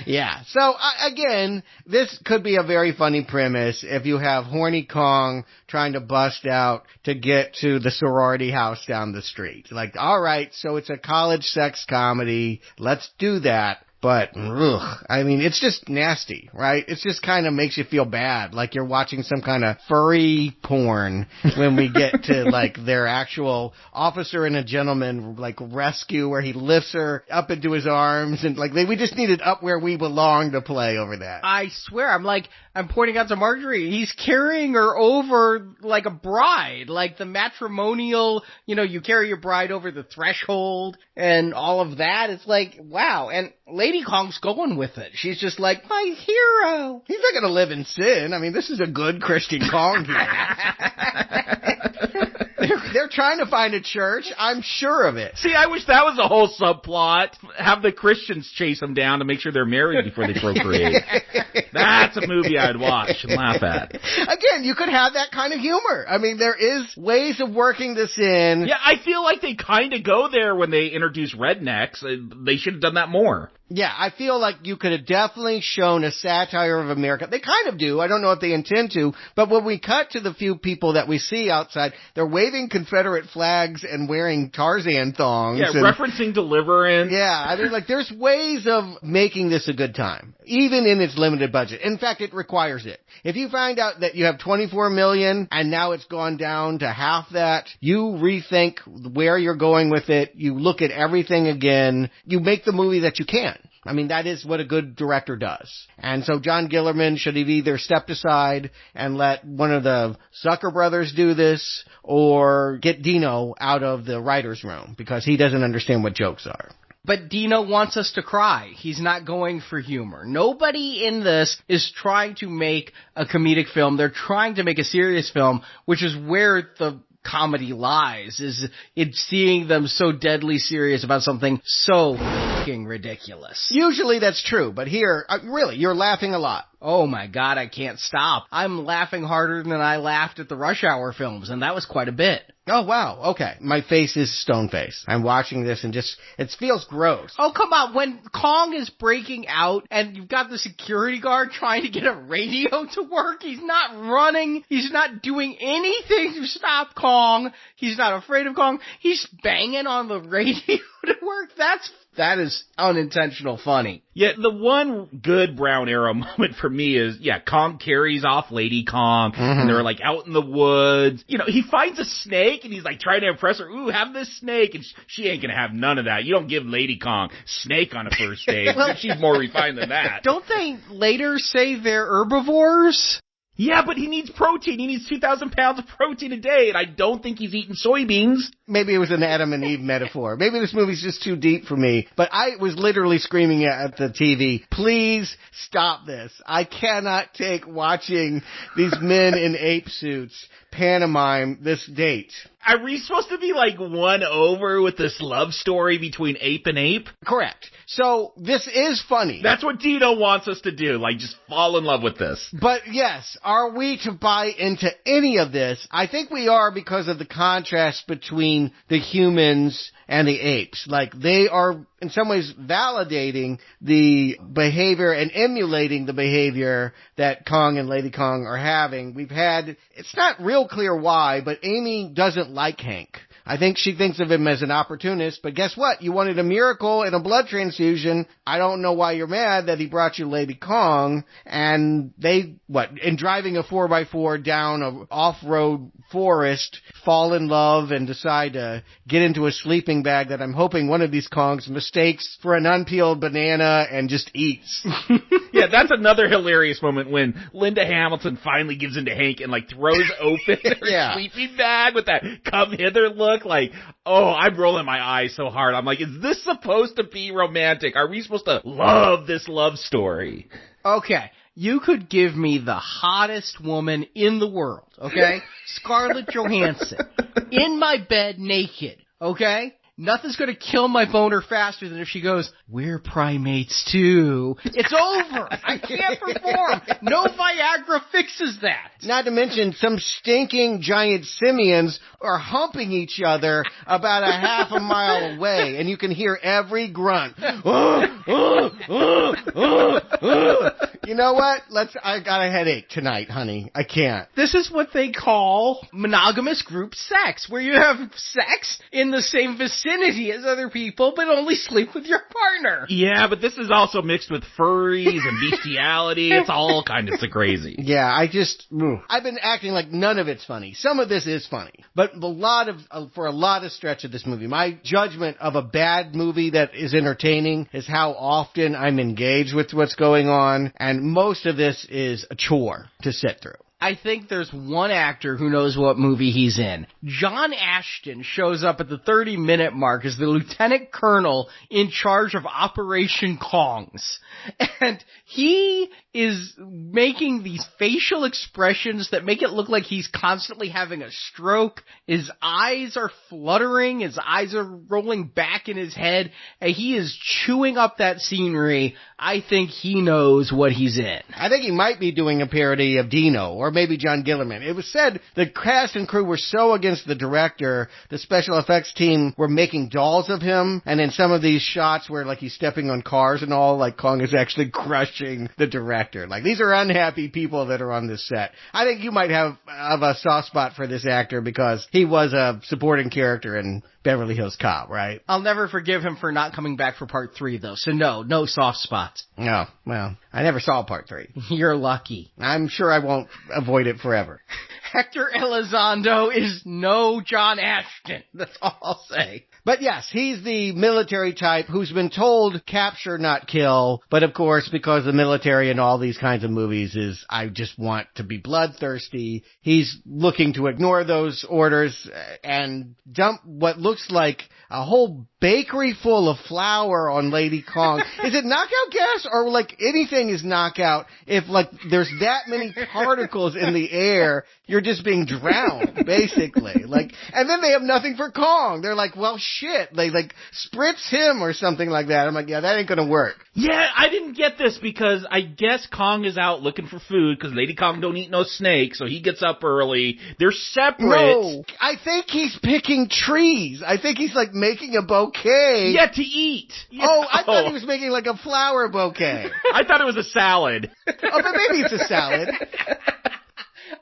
Yeah. So, again, this could be a very funny premise if you have horny Kong trying to bust out to get to the sorority house down the street. Like, all right, so it's a college sex comedy. Let's do that. But, I mean, it's just nasty, right? It just kind of makes you feel bad, like you're watching some kind of furry porn when we get to, like, their actual officer and a gentleman, like, rescue where he lifts her up into his arms, and, like, we just needed Up Where We Belong to play over that. I swear, I'm pointing out to Marjorie, he's carrying her over like a bride, like the matrimonial, you carry your bride over the threshold and all of that. It's like, wow. And Lady Kong's going with it. She's just like, my hero. He's not going to live in sin. I mean, this is a good Christian Kong here. They're trying to find a church. I'm sure of it. See, I wish that was a whole subplot. Have the Christians chase them down to make sure they're married before they procreate. That's a movie I'd watch and laugh at. Again, you could have that kind of humor. I mean, there is ways of working this in. Yeah, I feel like they kind of go there when they introduce rednecks. They should have done that more. Yeah, I feel like you could have definitely shown a satire of America. They kind of do. I don't know if they intend to. But when we cut to the few people that we see outside, they're waving Confederate flags and wearing Tarzan thongs. Yeah, referencing Deliverance. Yeah, I mean, like, there's ways of making this a good time, even in its limited budget. In fact, it requires it. If you find out that you have $24 million and now it's gone down to half that, you rethink where you're going with it. You look at everything again. You make the movie that you can. I mean, that is what a good director does. And so John Gillerman should have either stepped aside and let one of the Zucker brothers do this, or get Dino out of the writer's room because he doesn't understand what jokes are. But Dino wants us to cry. He's not going for humor. Nobody in this is trying to make a comedic film. They're trying to make a serious film, which is where the comedy lies, is in seeing them so deadly serious about something so fucking ridiculous. Usually that's true, but here, really, you're laughing a lot. Oh my God, I can't stop. I'm laughing harder than I laughed at the Rush Hour films, and that was quite a bit. Oh, wow. Okay. My face is stone face. I'm watching this and it feels gross. Oh, come on. When Kong is breaking out and you've got the security guard trying to get a radio to work, he's not running. He's not doing anything to stop Kong. He's not afraid of Kong. He's banging on the radio to work. That is unintentional funny. Yeah, the one good Brown Arrow moment for me is, Kong carries off Lady Kong, and they're like out in the woods. He finds a snake, and he's like trying to impress her. Ooh, have this snake. And she ain't gonna have none of that. You don't give Lady Kong snake on a first date. Well, she's more refined than that. Don't they later say they're herbivores? Yeah, but he needs protein. He needs 2,000 pounds of protein a day, and I don't think he's eating soybeans. Maybe it was an Adam and Eve metaphor. Maybe this movie's just too deep for me. But I was literally screaming at the TV, please stop this. I cannot take watching these men in ape suits pantomime this date. Are we supposed to be like won over with this love story between ape and ape? Correct. So this is funny. That's what Dino wants us to do, like just fall in love with this. But yes, are we to buy into any of this? I think we are because of the contrast between the humans and the apes. Like, they are in some ways validating the behavior and emulating the behavior that Kong and Lady Kong are having. It's not real clear why, but Amy doesn't like Hank. I think she thinks of him as an opportunist, but guess what? You wanted a miracle and a blood transfusion. I don't know why you're mad that he brought you Lady Kong. And in driving a 4x4 down an off-road forest, fall in love and decide to get into a sleeping bag that I'm hoping one of these Kongs mistakes for an unpeeled banana and just eats. Yeah, that's another hilarious moment when Linda Hamilton finally gives into Hank and like throws open her sleeping bag with that come hither look. Like, oh, I'm rolling my eyes so hard. I'm like, is this supposed to be romantic? Are we supposed to love this love story? Okay, you could give me the hottest woman in the world, okay? Scarlett Johansson, in my bed naked, okay? Nothing's gonna kill my boner faster than if she goes, we're primates too. It's over. I can't perform. No Viagra fixes that. Not to mention some stinking giant simians are humping each other about a half a mile away, and you can hear every grunt. You know what? I got a headache tonight, honey. I can't. This is what they call monogamous group sex, where you have sex in the same vicinity as other people, but only sleep with your partner. Yeah, but this is also mixed with furries and bestiality. It's all kind of crazy. Yeah, I've been acting like none of it's funny. Some of this is funny, but for a lot of stretch of this movie, my judgment of a bad movie that is entertaining is how often I'm engaged with what's going on, and most of this is a chore to sit through. I think there's one actor who knows what movie he's in. John Ashton shows up at the 30-minute mark as the lieutenant colonel in charge of Operation Kongs. And he is making these facial expressions that make it look like he's constantly having a stroke. His eyes are fluttering. His eyes are rolling back in his head. And he is chewing up that scenery. I think he knows what he's in. I think he might be doing a parody of Dino, or maybe John Gillerman. It was said the cast and crew were so against the director, the special effects team were making dolls of him, and in some of these shots where like he's stepping on cars and all, like Kong is actually crushing the director. Like, these are unhappy people that are on this set. I think you might have a soft spot for this actor because he was a supporting character in Beverly Hills Cop, right? I'll never forgive him for not coming back for part 3, though, so no soft spots. No, well, I never saw part 3. You're lucky. I'm sure I won't avoid it forever. Hector Elizondo is no John Ashton. That's all I'll say. But yes, he's the military type who's been told capture, not kill. But of course, because the military in all these kinds of movies is, I just want to be bloodthirsty, he's looking to ignore those orders and dump what looks like a whole bakery full of flour on Lady Kong. Is it knockout gas, or like anything is knockout? If like there's that many particles in the air, you're just being drowned, basically. Like, and then they have nothing for Kong. They're like, well, shit. They like spritz him or something like that. I'm like, yeah, that ain't gonna work. Yeah, I didn't get this because I guess Kong is out looking for food because Lady Kong don't eat no snake, so he gets up early. They're separate. No, I think he's picking trees. I think he's like making a bouquet. Yeah, to eat. Yeah. Oh, I thought he was making like a flower bouquet. I thought it was a salad. Oh, but maybe it's a salad.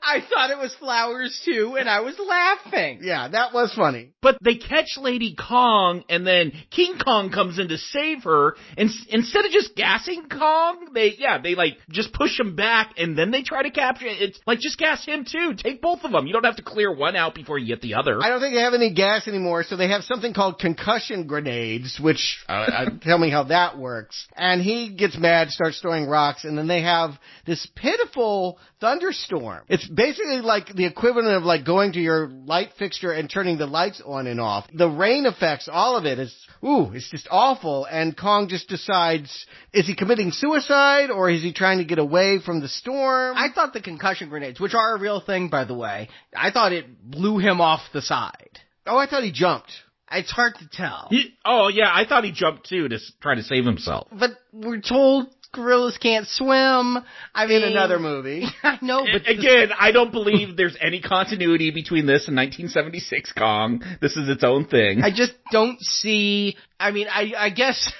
I thought it was flowers too, and I was laughing. Yeah, that was funny. But they catch Lady Kong, and then King Kong comes in to save her, and instead of just gassing Kong, they like just push him back, and then they try to capture it. It's like, just gas him too. Take both of them. You don't have to clear one out before you get the other. I don't think they have any gas anymore, so they have something called concussion grenades, which, tell me how that works. And he gets mad, starts throwing rocks, and then they have this pitiful thunderstorm. It's basically like the equivalent of like going to your light fixture and turning the lights on and off. The rain effects, all of it is, it's just awful. And Kong just decides, is he committing suicide or is he trying to get away from the storm? I thought the concussion grenades, which are a real thing, by the way, I thought it blew him off the side. Oh, I thought he jumped. It's hard to tell. I thought he jumped too to try to save himself. But we're told gorillas can't swim. In another movie. I know, but again, I don't believe there's any continuity between this and 1976 Kong. This is its own thing. I just don't see, I guess...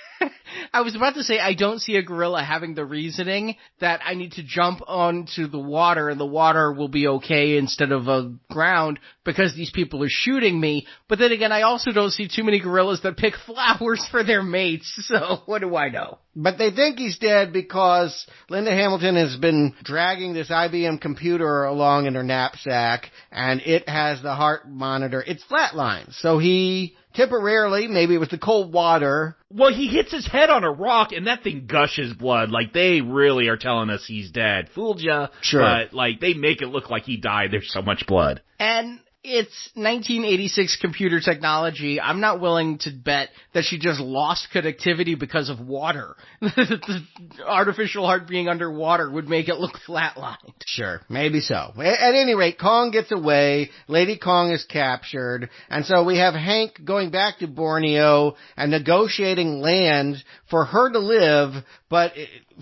I was about to say I don't see a gorilla having the reasoning that I need to jump onto the water and the water will be okay instead of a ground because these people are shooting me. But then again, I also don't see too many gorillas that pick flowers for their mates. So what do I know? But they think he's dead because Linda Hamilton has been dragging this IBM computer along in her knapsack and it has the heart monitor. It's flatlined. So he temporarily, maybe it was the cold water. Well, he hits his head on a rock and that thing gushes blood. Like, they really are telling us he's dead. Fooled ya. Sure. But, like, they make it look like he died. There's so much blood. And it's 1986 computer technology. I'm not willing to bet that she just lost connectivity because of water. The artificial heart being underwater would make it look flatlined. Sure, maybe so. At any rate, Kong gets away, Lady Kong is captured, and so we have Hank going back to Borneo and negotiating land for her to live, but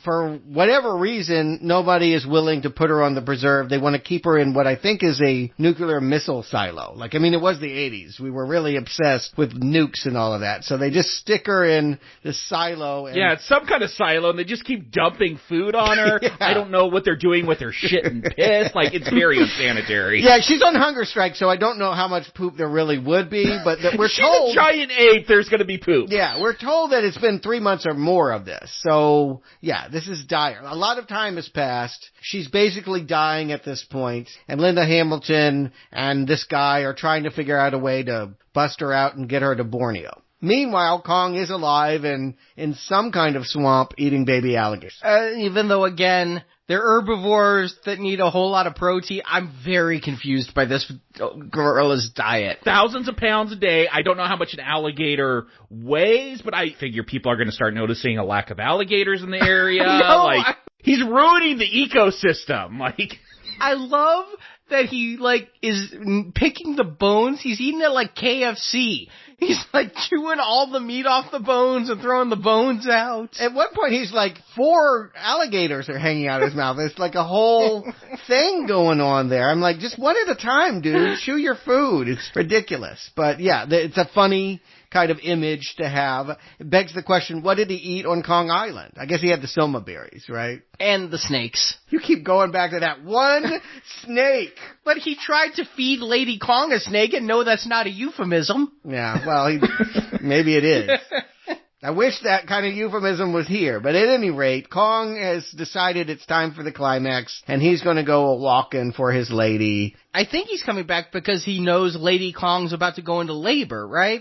for whatever reason, nobody is willing to put her on the preserve. They want to keep her in what I think is a nuclear missile silo. It was the 80s. We were really obsessed with nukes and all of that. So they just stick her in this silo. And it's some kind of silo, and they just keep dumping food on her. Yeah. I don't know what they're doing with her shit and piss. It's very unsanitary. Yeah, she's on hunger strike, so I don't know how much poop there really would be, but that we're told... She's a giant ape, there's going to be poop. Yeah, we're told that it's been 3 months or more of this. So, yeah, this is dire. A lot of time has passed. She's basically dying at this point, and Linda Hamilton and this guy are trying to figure out a way to bust her out and get her to Borneo. Meanwhile, Kong is alive and in some kind of swamp eating baby alligators. Even though, again, they're herbivores that need a whole lot of protein. I'm very confused by this gorilla's diet. Thousands of pounds a day. I don't know how much an alligator weighs, but I figure people are going to start noticing a lack of alligators in the area. He's ruining the ecosystem. I love that he, is picking the bones. He's eating it like KFC. He's, chewing all the meat off the bones and throwing the bones out. At one point, he's 4 alligators are hanging out of his mouth. It's a whole thing going on there. I'm just one at a time, dude. Chew your food. It's ridiculous. But, yeah, it's a funny kind of image to have. It begs the question, what did he eat on Kong Island? I guess he had the soma berries, right? And the snakes. You keep going back to that one snake. But he tried to feed Lady Kong a snake, and no, that's not a euphemism. Yeah, well, maybe it is. I wish that kind of euphemism was here, but at any rate, Kong has decided it's time for the climax, and he's going to go walking for his lady. I think he's coming back because he knows Lady Kong's about to go into labor, right?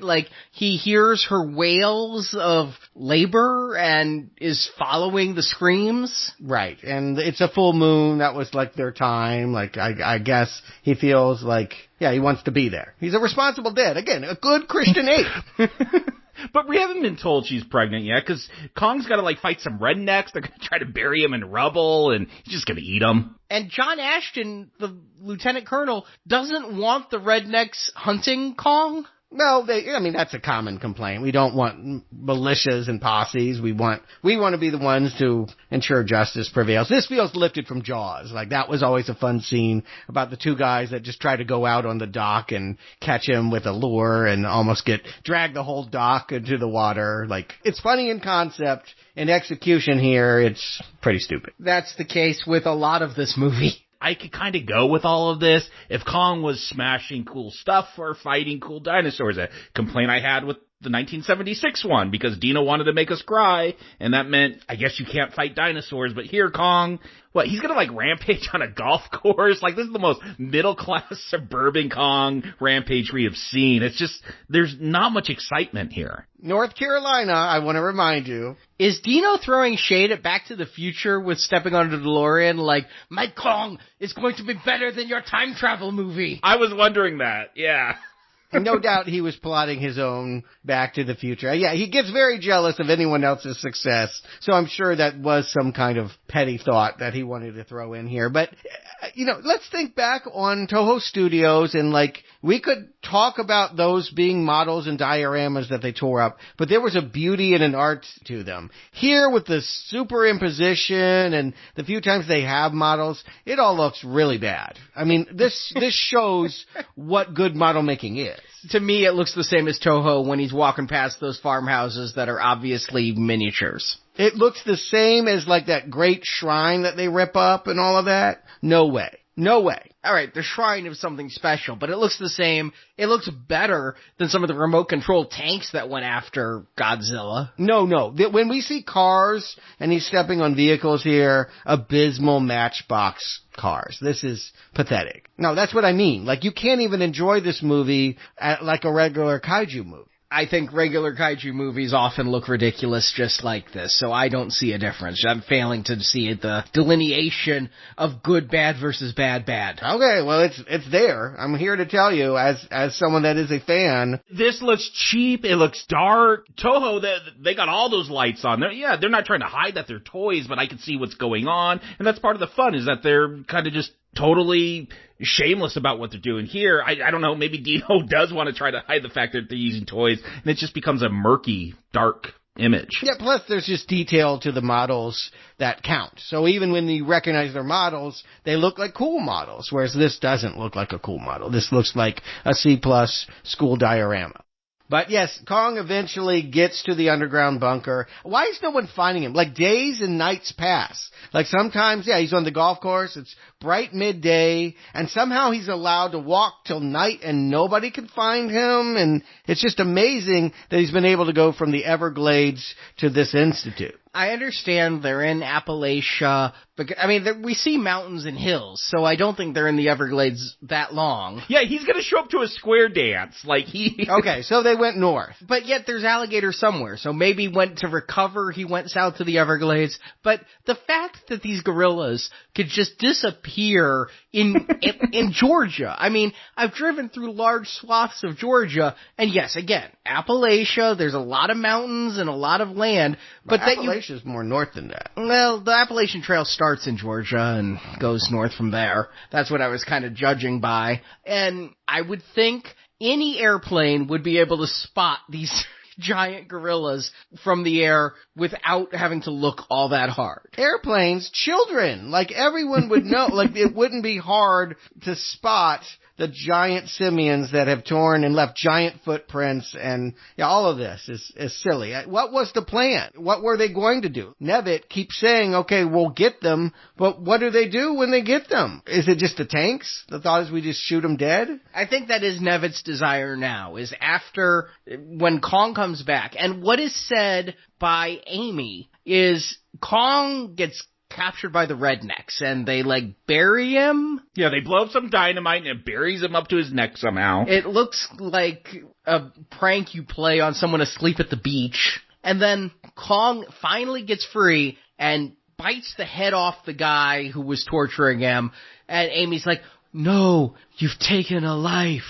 He hears her wails of labor and is following the screams. Right, and it's a full moon. That was their time. I guess he feels he wants to be there. He's a responsible dad. Again, a good Christian ape. But we haven't been told she's pregnant yet, because Kong's got to, fight some rednecks. They're going to try to bury him in rubble, and he's just going to eat them. And John Ashton, the lieutenant colonel, doesn't want the rednecks hunting Kong. No, that's a common complaint. We don't want militias and posses. We want to be the ones to ensure justice prevails. This feels lifted from Jaws. That was always a fun scene about the 2 guys that just try to go out on the dock and catch him with a lure and almost drag the whole dock into the water. It's funny in concept. In execution here, it's pretty stupid. That's the case with a lot of this movie. I could kind of go with all of this if Kong was smashing cool stuff or fighting cool dinosaurs. A complaint I had with the 1976 one because Dino wanted to make us cry, and that meant, I guess you can't fight dinosaurs, but here, Kong, what, he's gonna, like, rampage on a golf course? Like, this is the most middle-class suburban Kong rampage we have seen. It's just, there's not much excitement here. North Carolina, I want to remind you. Is Dino throwing shade at Back to the Future with stepping on the DeLorean like, my Kong is going to be better than your time travel movie? I was wondering that, yeah. No doubt he was plotting his own Back to the Future. Yeah, he gets very jealous of anyone else's success, so I'm sure that was some kind of petty thought that he wanted to throw in here. But, let's think back on Toho Studios and, we could talk about those being models and dioramas that they tore up, but there was a beauty and an art to them. Here, with the superimposition and the few times they have models, it all looks really bad. I mean, this shows what good model making is. To me, it looks the same as Toho when he's walking past those farmhouses that are obviously miniatures. It looks the same as, that great shrine that they rip up and all of that? No way. No way. All right, the shrine is something special, but it looks the same. It looks better than some of the remote-controlled tanks that went after Godzilla. No. When we see cars and he's stepping on vehicles here, abysmal Matchbox cars. This is pathetic. No, that's what I mean. You can't even enjoy this movie like a regular kaiju movie. I think regular kaiju movies often look ridiculous just like this, so I don't see a difference. I'm failing to see the delineation of good bad versus bad. Okay, well, it's there. I'm here to tell you, as someone that is a fan. This looks cheap. It looks dark. Toho, they got all those lights on. They're not trying to hide that they're toys, but I can see what's going on, and that's part of the fun, is that they're kind of just totally shameless about what they're doing here. I don't know, maybe Dino does want to try to hide the fact that they're using toys, and it just becomes a murky, dark image. Yeah, plus there's just detail to the models that count. So even when you recognize their models, they look like cool models, whereas this doesn't look like a cool model. This looks like a C+ school diorama. But yes, Kong eventually gets to the underground bunker. Why is no one finding him? Days and nights pass. Sometimes, he's on the golf course, it's bright midday, and somehow he's allowed to walk till night and nobody can find him, and it's just amazing that he's been able to go from the Everglades to this institute. I understand they're in Appalachia, but we see mountains and hills, so I don't think they're in the Everglades that long. Yeah, he's gonna show up to a square dance, Okay, so they went north. But yet there's alligators somewhere, so maybe to recover, he went south to the Everglades. But the fact that these gorillas could just disappear in Georgia. I've driven through large swaths of Georgia, and yes, again, Appalachia, there's a lot of mountains and a lot of land, but Appalachia's more north than that. Well, the Appalachian Trail starts in Georgia and goes north from there. That's what I was kind of judging by. And I would think any airplane would be able to spot these giant gorillas from the air without having to look all that hard. Airplanes, children, everyone would know, it wouldn't be hard to spot the giant simians that have torn and left giant footprints, and all of this is silly. What was the plan? What were they going to do? Nevitt keeps saying, okay, we'll get them, but what do they do when they get them? Is it just the tanks? The thought is we just shoot them dead? I think that is Nevitt's desire now, is after, when Kong comes back, and what is said by Amy is Kong gets captured by the rednecks, and they, bury him? Yeah, they blow up some dynamite, and it buries him up to his neck somehow. It looks like a prank you play on someone asleep at the beach. And then Kong finally gets free and bites the head off the guy who was torturing him, and Amy's like, no, you've taken a life.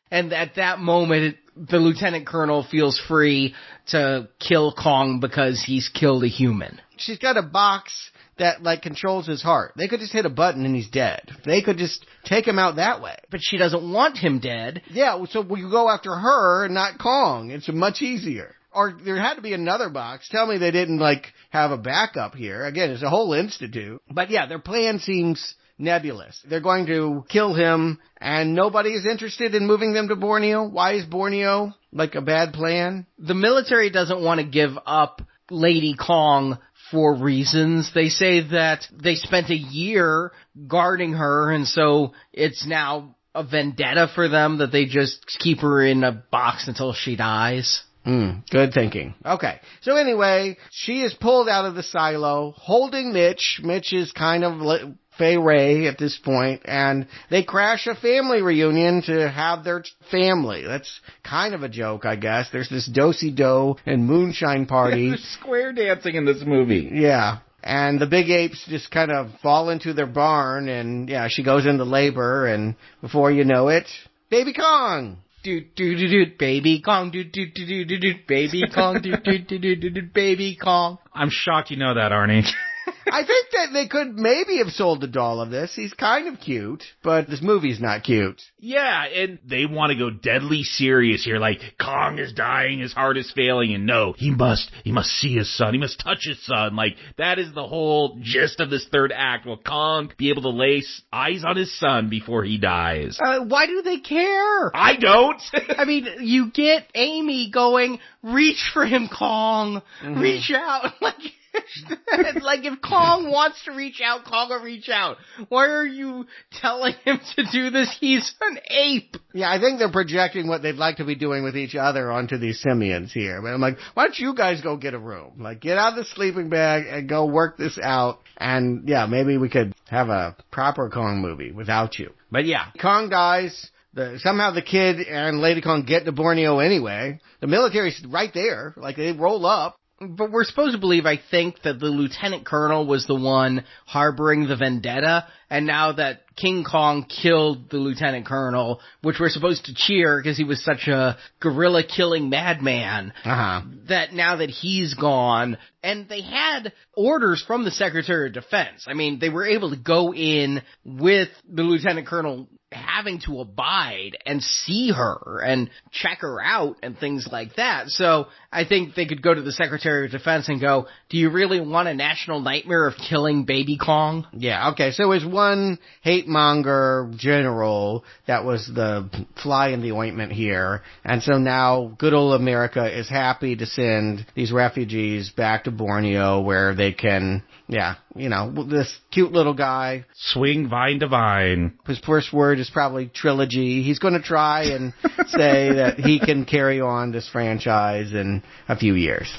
And at that moment, the lieutenant colonel feels free to kill Kong because he's killed a human. She's got a box that, controls his heart. They could just hit a button and he's dead. They could just take him out that way. But she doesn't want him dead. Yeah, so we go after her and not Kong. It's much easier. Or there had to be another box. Tell me they didn't, have a backup here. Again, it's a whole institute. But yeah, their plan seems nebulous. They're going to kill him, and nobody is interested in moving them to Borneo. Why is Borneo, a bad plan? The military doesn't want to give up Lady Kong for reasons. They say that they spent a year guarding her, and so it's now a vendetta for them that they just keep her in a box until she dies. Good thinking. Okay. So anyway, she is pulled out of the silo, holding Mitch. Mitch is kind of Fay Ray at this point, and they crash a family reunion to have their family. That's kind of a joke, I guess. There's this do-si-do and moonshine party. There's square dancing in this movie. Yeah. And the big apes just kind of fall into their barn, and yeah, she goes into labor, and before you know it, Baby Kong! Baby Kong, Baby Kong, Baby Kong. I'm shocked you know that, Arnie. I think that they could maybe have sold the doll of this. He's kind of cute, but this movie's not cute. Yeah, and they want to go deadly serious here, like Kong is dying, his heart is failing, and no, he must see his son, he must touch his son. Like, that is the whole gist of this third act. Will Kong be able to lay eyes on his son before he dies? Why do they care? I don't! I mean, you get Amy going, reach for him, Kong, reach out, like if Kong wants to reach out, Kong will reach out. Why are you telling him to do this? He's an ape. Yeah, I think they're projecting what they'd like to be doing with each other onto these simians here. But I'm like, why don't you guys go get a room? Like, get out of the sleeping bag and go work this out. And yeah, maybe we could have a proper Kong movie without you. But yeah, Kong dies. Somehow the kid and Lady Kong get to Borneo anyway. The military's right there. Like, they roll up. But we're supposed to believe, I think, that the lieutenant colonel was the one harboring the vendetta, and now that King Kong killed the lieutenant colonel, which we're supposed to cheer because he was such a gorilla-killing madman, that now that he's gone, and they had orders from the Secretary of Defense. I mean, they were able to go in with the lieutenant colonel having to abide and see her and check her out and things like that. So I think they could go to the Secretary of Defense and go, do you really want a national nightmare of killing Baby Kong? Yeah, okay. So there's one hate monger general that was the fly in the ointment here. And so now good old America is happy to send these refugees back to Borneo where they can, this cute little guy. Swing vine to vine. His first word is probably trilogy. He's going to try and say that he can carry on this franchise in a few years.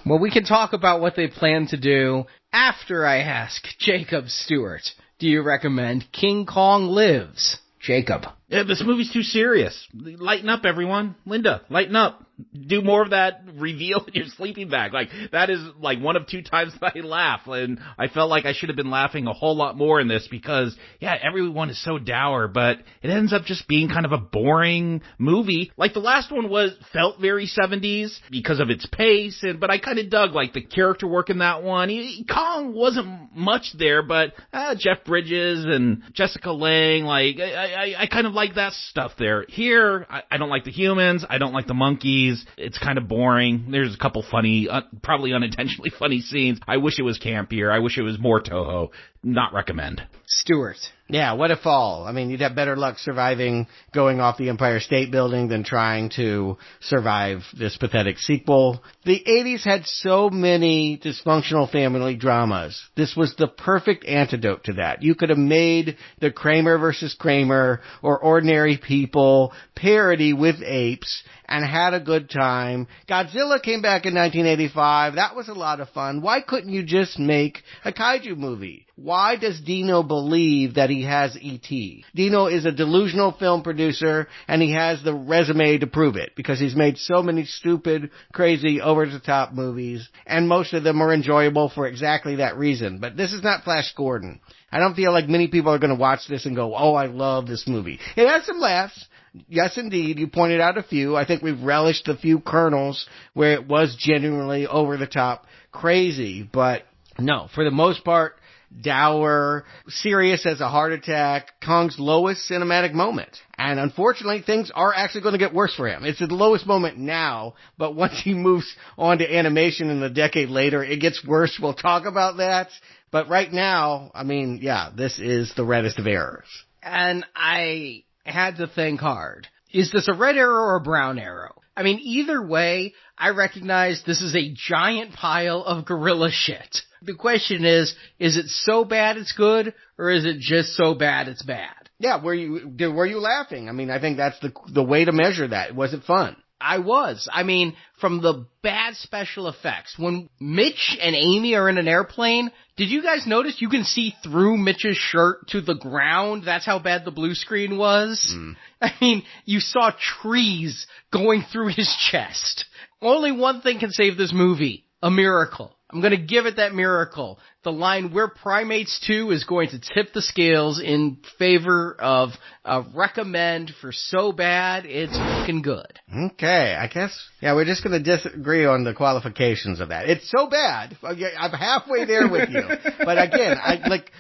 Well, we can talk about what they plan to do after I ask Jacob Stewart. Do you recommend King Kong Lives? Jacob. Yeah, this movie's too serious. Lighten up, everyone. Linda, lighten up. Do more of that reveal in your sleeping bag. Like, that is like one of two times that I laugh. And I felt like I should have been laughing a whole lot more in this because, yeah, everyone is so dour, but it ends up just being kind of a boring movie. Like, the last one felt very 70s because of its pace, but I kind of dug, like, the character work in that one. Kong wasn't much there, but Jeff Bridges and Jessica Lange, like, I kind of like that stuff there. Here, I don't like the humans. I don't like the monkeys. It's kind of boring. There's a couple funny, probably unintentionally funny scenes. I wish it was campier. I wish it was more Toho. Not recommend. Stewart. Yeah, what a fall. I mean, you'd have better luck surviving going off the Empire State Building than trying to survive this pathetic sequel. The 80s had so many dysfunctional family dramas. This was the perfect antidote to that. You could have made the Kramer versus Kramer or Ordinary People parody with apes and had a good time. Godzilla came back in 1985. That was a lot of fun. Why couldn't you just make a kaiju movie? Why does Dino believe that he has E.T.? Dino is a delusional film producer, and he has the resume to prove it, because he's made so many stupid, crazy, over-the-top movies, and most of them are enjoyable for exactly that reason. But this is not Flash Gordon. I don't feel like many people are going to watch this and go, oh, I love this movie. It has some laughs. Yes, indeed. You pointed out a few. I think we've relished a few kernels where it was genuinely over-the-top crazy. But no, for the most part, dour, serious as a heart attack, Kong's lowest cinematic moment. And unfortunately, things are actually going to get worse for him. It's at the lowest moment now, but once he moves on to animation in a decade later, it gets worse. We'll talk about that. But right now, I mean, yeah, this is the reddest of errors. And I had to think hard. Is this a red arrow or a brown arrow? I mean, either way, I recognize this is a giant pile of gorilla shit. The question is it so bad it's good, or is it just so bad it's bad? Yeah, were you laughing? I mean, I think that's the way to measure that. Was it fun? I was. I mean, from the bad special effects, when Mitch and Amy are in an airplane, did you guys notice you can see through Mitch's shirt to the ground? That's how bad the blue screen was. I mean, you saw trees going through his chest. Only one thing can save this movie, a miracle. I'm going to give it that miracle. The line, "We're Primates 2" is going to tip the scales in favor of a recommend for so bad it's fucking good. Okay, I guess, yeah, we're just going to disagree on the qualifications of that. It's so bad. I'm halfway there with you. But again,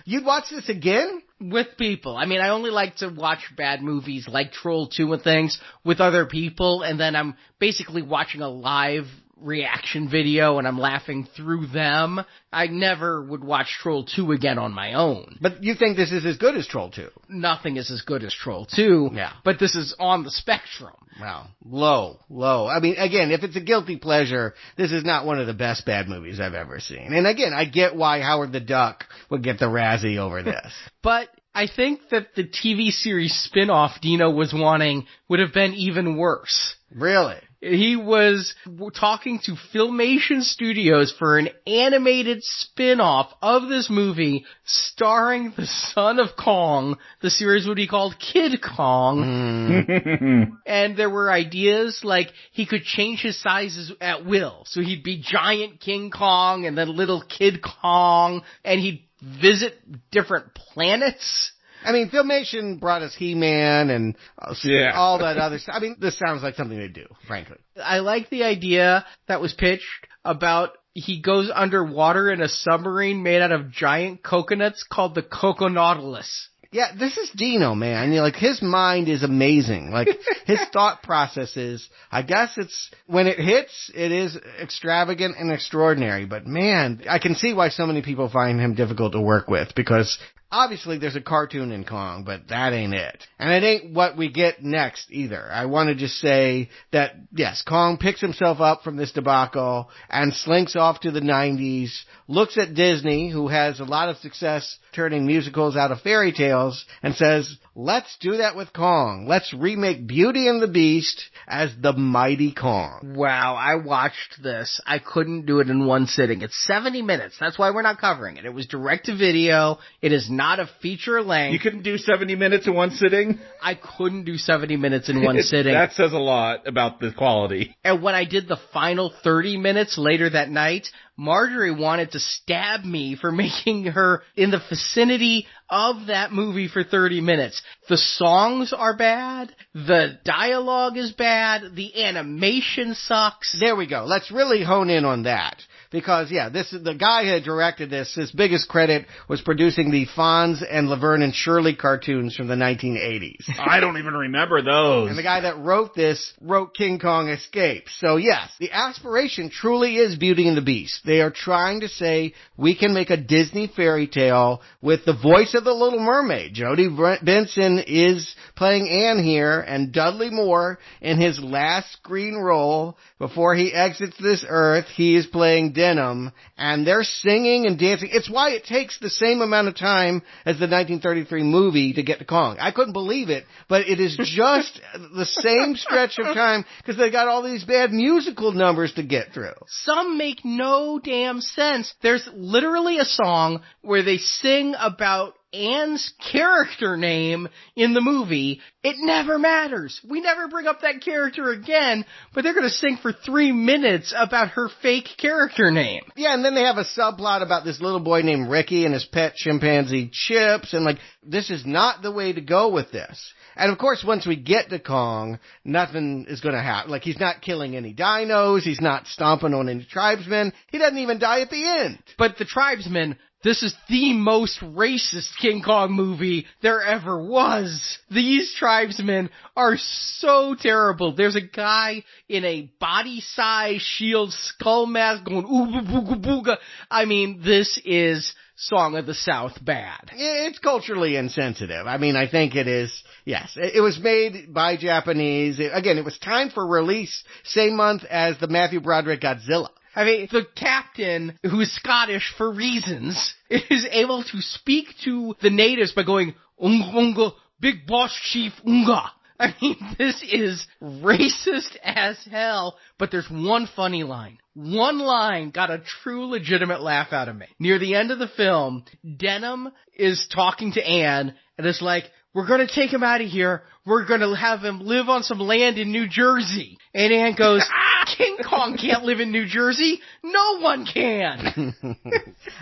you'd watch this again? With people. I mean, I only like to watch bad movies like Troll 2 and things with other people, and then I'm basically watching a live reaction video and I'm laughing through them. I never would watch Troll 2 again on my own. But you think this is as good as Troll 2? Nothing is as good as Troll 2. Yeah. But this is on the spectrum. Wow. Low. I mean, again, if it's a guilty pleasure, this is not one of the best bad movies I've ever seen. And again, I get why Howard the Duck would get the Razzie over this. But I think that the TV series spin-off Dino was wanting would have been even worse. Really? He was talking to Filmation Studios for an animated spin-off of this movie starring the son of Kong. The series would be called Kid Kong. And there were ideas like he could change his sizes at will. So he'd be giant King Kong and then little Kid Kong, and he'd visit different planets. I mean, Filmation brought us He-Man and all that other stuff. I mean, this sounds like something they do, frankly. I like the idea that was pitched about he goes underwater in a submarine made out of giant coconuts called the Coconautilus. Yeah, this is Dino, man. You know, like, his mind is amazing. Like, his thought processes, I guess it's, when it hits, it is extravagant and extraordinary. But man, I can see why so many people find him difficult to work with, because obviously there's a cartoon in Kong, but that ain't it. And it ain't what we get next either. I want to just say that, yes, Kong picks himself up from this debacle and slinks off to the 90s, looks at Disney, who has a lot of success turning musicals out of fairy tales, and says, let's do that with Kong. Let's remake Beauty and the Beast as the Mighty Kong. Wow, I watched this. I couldn't do it in one sitting. It's 70 minutes. That's why we're not covering it. It was direct to video. It is not a feature length. You couldn't do 70 minutes in one sitting? I couldn't do 70 minutes in one sitting. That says a lot about the quality. And when I did the final 30 minutes later that night, Marjorie wanted to stab me for making her in the vicinity of that movie for 30 minutes. The songs are bad. The dialogue is bad. The animation sucks. There we go. Let's really hone in on that. Because, yeah, the guy who had directed this, his biggest credit was producing the Fonz and Laverne and Shirley cartoons from the 1980s. I don't even remember those. And the guy that wrote this wrote King Kong Escapes. So, yes, the aspiration truly is Beauty and the Beast. They are trying to say, we can make a Disney fairy tale with the voice of the Little Mermaid. Jodie Benson is playing Anne here, and Dudley Moore, in his last screen role before he exits this earth, he is playing Denim, and they're singing and dancing. It's why it takes the same amount of time as the 1933 movie to get to Kong. I couldn't believe it, but it is just the same stretch of time because they got all these bad musical numbers to get through. Some make no damn sense. There's literally a song where they sing about Anne's character name in the movie. It never matters. We never bring up that character again, but they're going to sing for 3 minutes about her fake character name. Yeah, and then they have a subplot about this little boy named Ricky and his pet chimpanzee Chips, and like, this is not the way to go with this. And of course, once we get to Kong, nothing is going to happen. Like, he's not killing any dinos, he's not stomping on any tribesmen, he doesn't even die at the end. But the tribesmen, this is the most racist King Kong movie there ever was. These tribesmen are so terrible. There's a guy in a body-size shield skull mask going ooga booga booga. I mean, this is Song of the South bad. It's culturally insensitive. I mean, I think it is, yes. It was made by Japanese. Again, it was timed for release same month as the Matthew Broderick Godzilla. I mean, the captain, who is Scottish for reasons, is able to speak to the natives by going, Unga, Unga, Big Boss Chief Unga. I mean, this is racist as hell, but there's one funny line. One line got a true legitimate laugh out of me. Near the end of the film, Denham is talking to Anne, and it's like, we're going to take him out of here. We're going to have him live on some land in New Jersey. And Anne goes, King Kong can't live in New Jersey. No one can.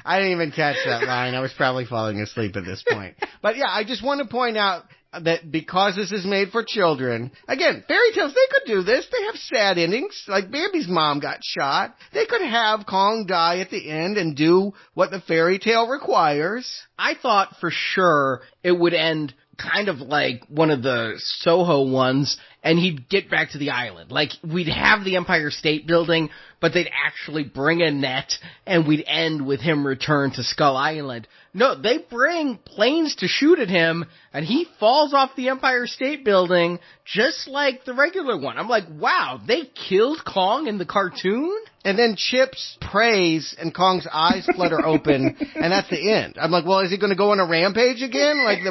I didn't even catch that line. I was probably falling asleep at this point. But yeah, I just want to point out that because this is made for children, again, fairy tales, they could do this. They have sad endings. Like Bambi's mom got shot. They could have Kong die at the end and do what the fairy tale requires. I thought for sure it would end kind of like one of the Soho ones, and he'd get back to the island. Like, we'd have the Empire State Building, but they'd actually bring a net, and we'd end with him return to Skull Island. No, they bring planes to shoot at him, and he falls off the Empire State Building just like the regular one. I'm like, wow, they killed Kong in the cartoon? And then Chips prays, and Kong's eyes flutter open, and that's the end. I'm like, well, is he going to go on a rampage again? Like,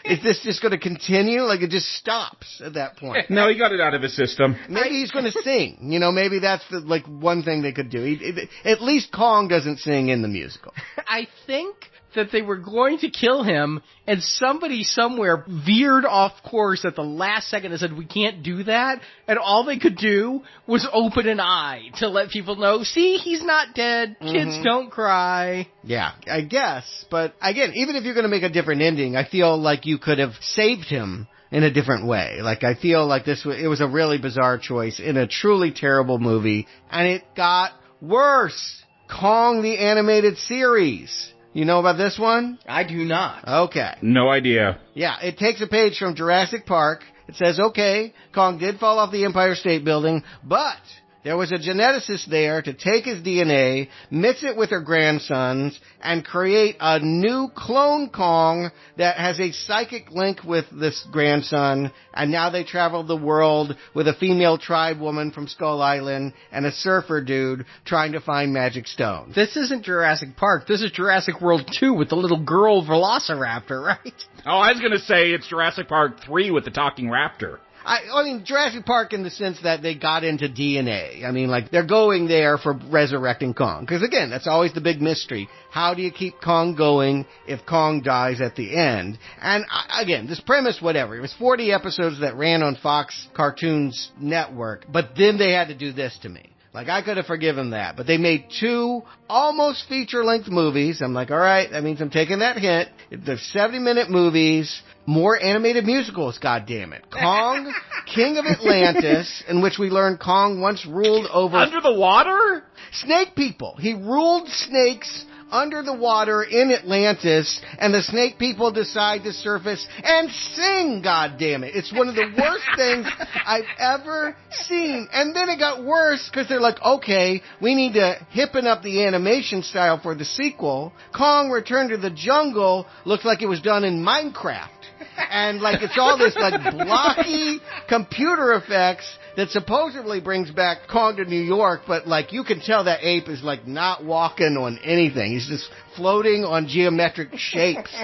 is this just going to continue? Like, it just stops at that point. No, he got it out of his system. Maybe he's going to sing. You know, maybe that's the, one thing they could do. At least Kong doesn't sing in the musical. I think that they were going to kill him, and somebody somewhere veered off course at the last second and said, we can't do that, and all they could do was open an eye to let people know, see, he's not dead, kids don't cry. Yeah, I guess, but again, even if you're going to make a different ending, I feel like you could have saved him in a different way. Like, I feel like it was a really bizarre choice in a truly terrible movie, and it got worse. Kong the Animated Series. You know about this one? I do not. Okay. No idea. Yeah, it takes a page from Jurassic Park. It says, okay, Kong did fall off the Empire State Building, but there was a geneticist there to take his DNA, mix it with her grandson's, and create a new clone Kong that has a psychic link with this grandson, and now they travel the world with a female tribe woman from Skull Island and a surfer dude trying to find magic stones. This isn't Jurassic Park. This is Jurassic World 2 with the little girl velociraptor, right? Oh, I was going to say it's Jurassic Park 3 with the talking raptor. I mean, Jurassic Park in the sense that they got into DNA. I mean, like, they're going there for resurrecting Kong. Because, again, that's always the big mystery. How do you keep Kong going if Kong dies at the end? And, again, this premise, whatever. It was 40 episodes that ran on Fox Cartoons Network. But then they had to do this to me. Like, I could have forgiven that. But they made 2 almost feature-length movies. I'm like, all right, that means I'm taking that hint. They're 70-minute movies. More animated musicals, goddammit. Kong, King of Atlantis, in which we learn Kong once ruled over... Under the water? Snake people. He ruled snakes under the water in Atlantis, and the snake people decide to surface and sing, goddammit. It's one of the worst things I've ever seen. And then it got worse, because they're like, okay, we need to hippen up the animation style for the sequel. Kong Return to the Jungle looks like it was done in Minecraft. And, like, it's all this, like, blocky computer effects that supposedly brings back Kong to New York, but, like, you can tell that ape is, like, not walking on anything. He's just floating on geometric shapes.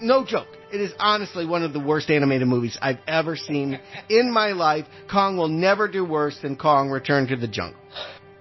No joke. It is honestly one of the worst animated movies I've ever seen in my life. Kong will never do worse than Kong Return to the Jungle.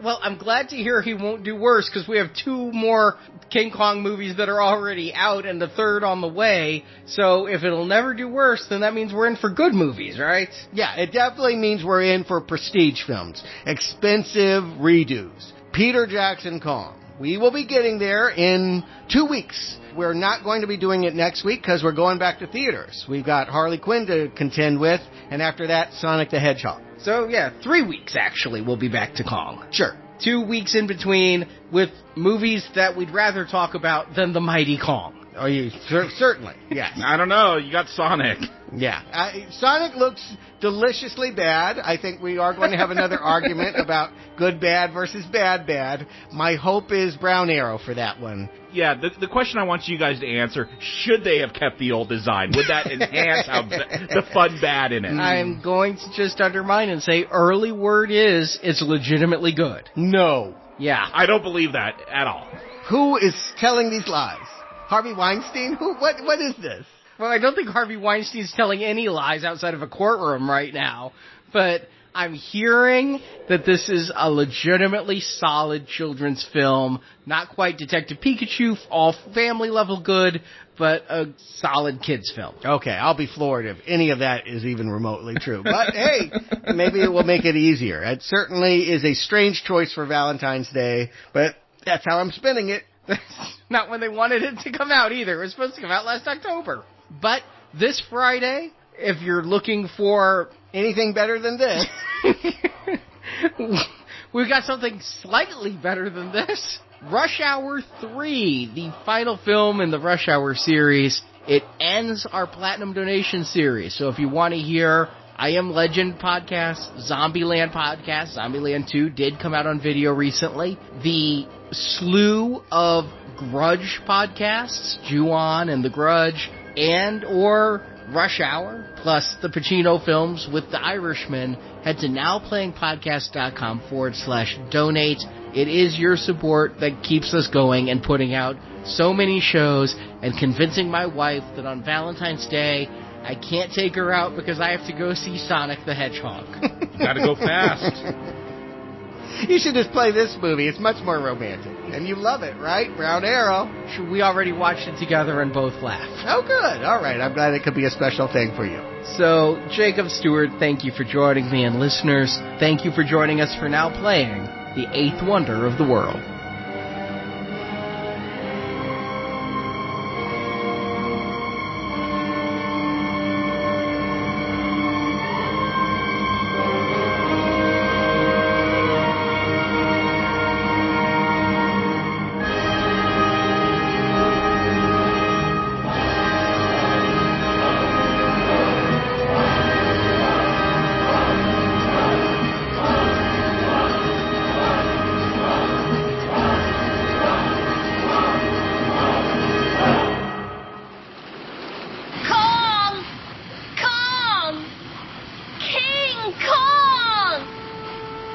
Well, I'm glad to hear he won't do worse, because we have 2 more King Kong movies that are already out and the 3rd on the way. So if it'll never do worse, then that means we're in for good movies, right? Yeah, it definitely means we're in for prestige films. Expensive redos. Peter Jackson Kong. We will be getting there in 2 weeks. We're not going to be doing it next week because we're going back to theaters. We've got Harley Quinn to contend with, and after that, Sonic the Hedgehog. So, yeah, 3 weeks, actually, we'll be back to Kong. Sure. 2 weeks in between with movies that we'd rather talk about than The Mighty Kong. Oh, you certainly, yes. I don't know. You got Sonic. Yeah. Sonic looks deliciously bad. I think we are going to have another argument about good bad versus bad bad. My hope is Brown Arrow for that one. Yeah, the question I want you guys to answer, should they have kept the old design? Would that enhance the fun bad in it? I'm going to just undermine and say early word is it's legitimately good. No. Yeah. I don't believe that at all. Who is telling these lies? Harvey Weinstein? What is this? Well, I don't think Harvey Weinstein's telling any lies outside of a courtroom right now, but I'm hearing that this is a legitimately solid children's film. Not quite Detective Pikachu, all family level good, but a solid kids film. Okay, I'll be floored if any of that is even remotely true. But hey, maybe it will make it easier. It certainly is a strange choice for Valentine's Day, but that's how I'm spinning it. Not when they wanted it to come out either. It was supposed to come out last October. But this Friday, if you're looking for anything better than this, we've got something slightly better than this. Rush Hour 3, the final film in the Rush Hour series. It ends our Platinum Donation series. So if you want to hear I Am Legend podcast, Zombieland podcast, Zombieland 2 did come out on video recently. The slew of Grudge podcasts, Ju-On and The Grudge, and or Rush Hour, plus the Pacino films with The Irishman, head to nowplayingpodcast.com/donate. It is your support that keeps us going and putting out so many shows and convincing my wife that on Valentine's Day, I can't take her out because I have to go see Sonic the Hedgehog. Gotta go fast. You should just play this movie. It's much more romantic. And you love it, right? Brown Arrow. We already watched it together and both laughed. Oh, good. All right. I'm glad it could be a special thing for you. So, Jacob Stewart, thank you for joining me, and listeners, thank you for joining us for Now Playing the Eighth Wonder of the World.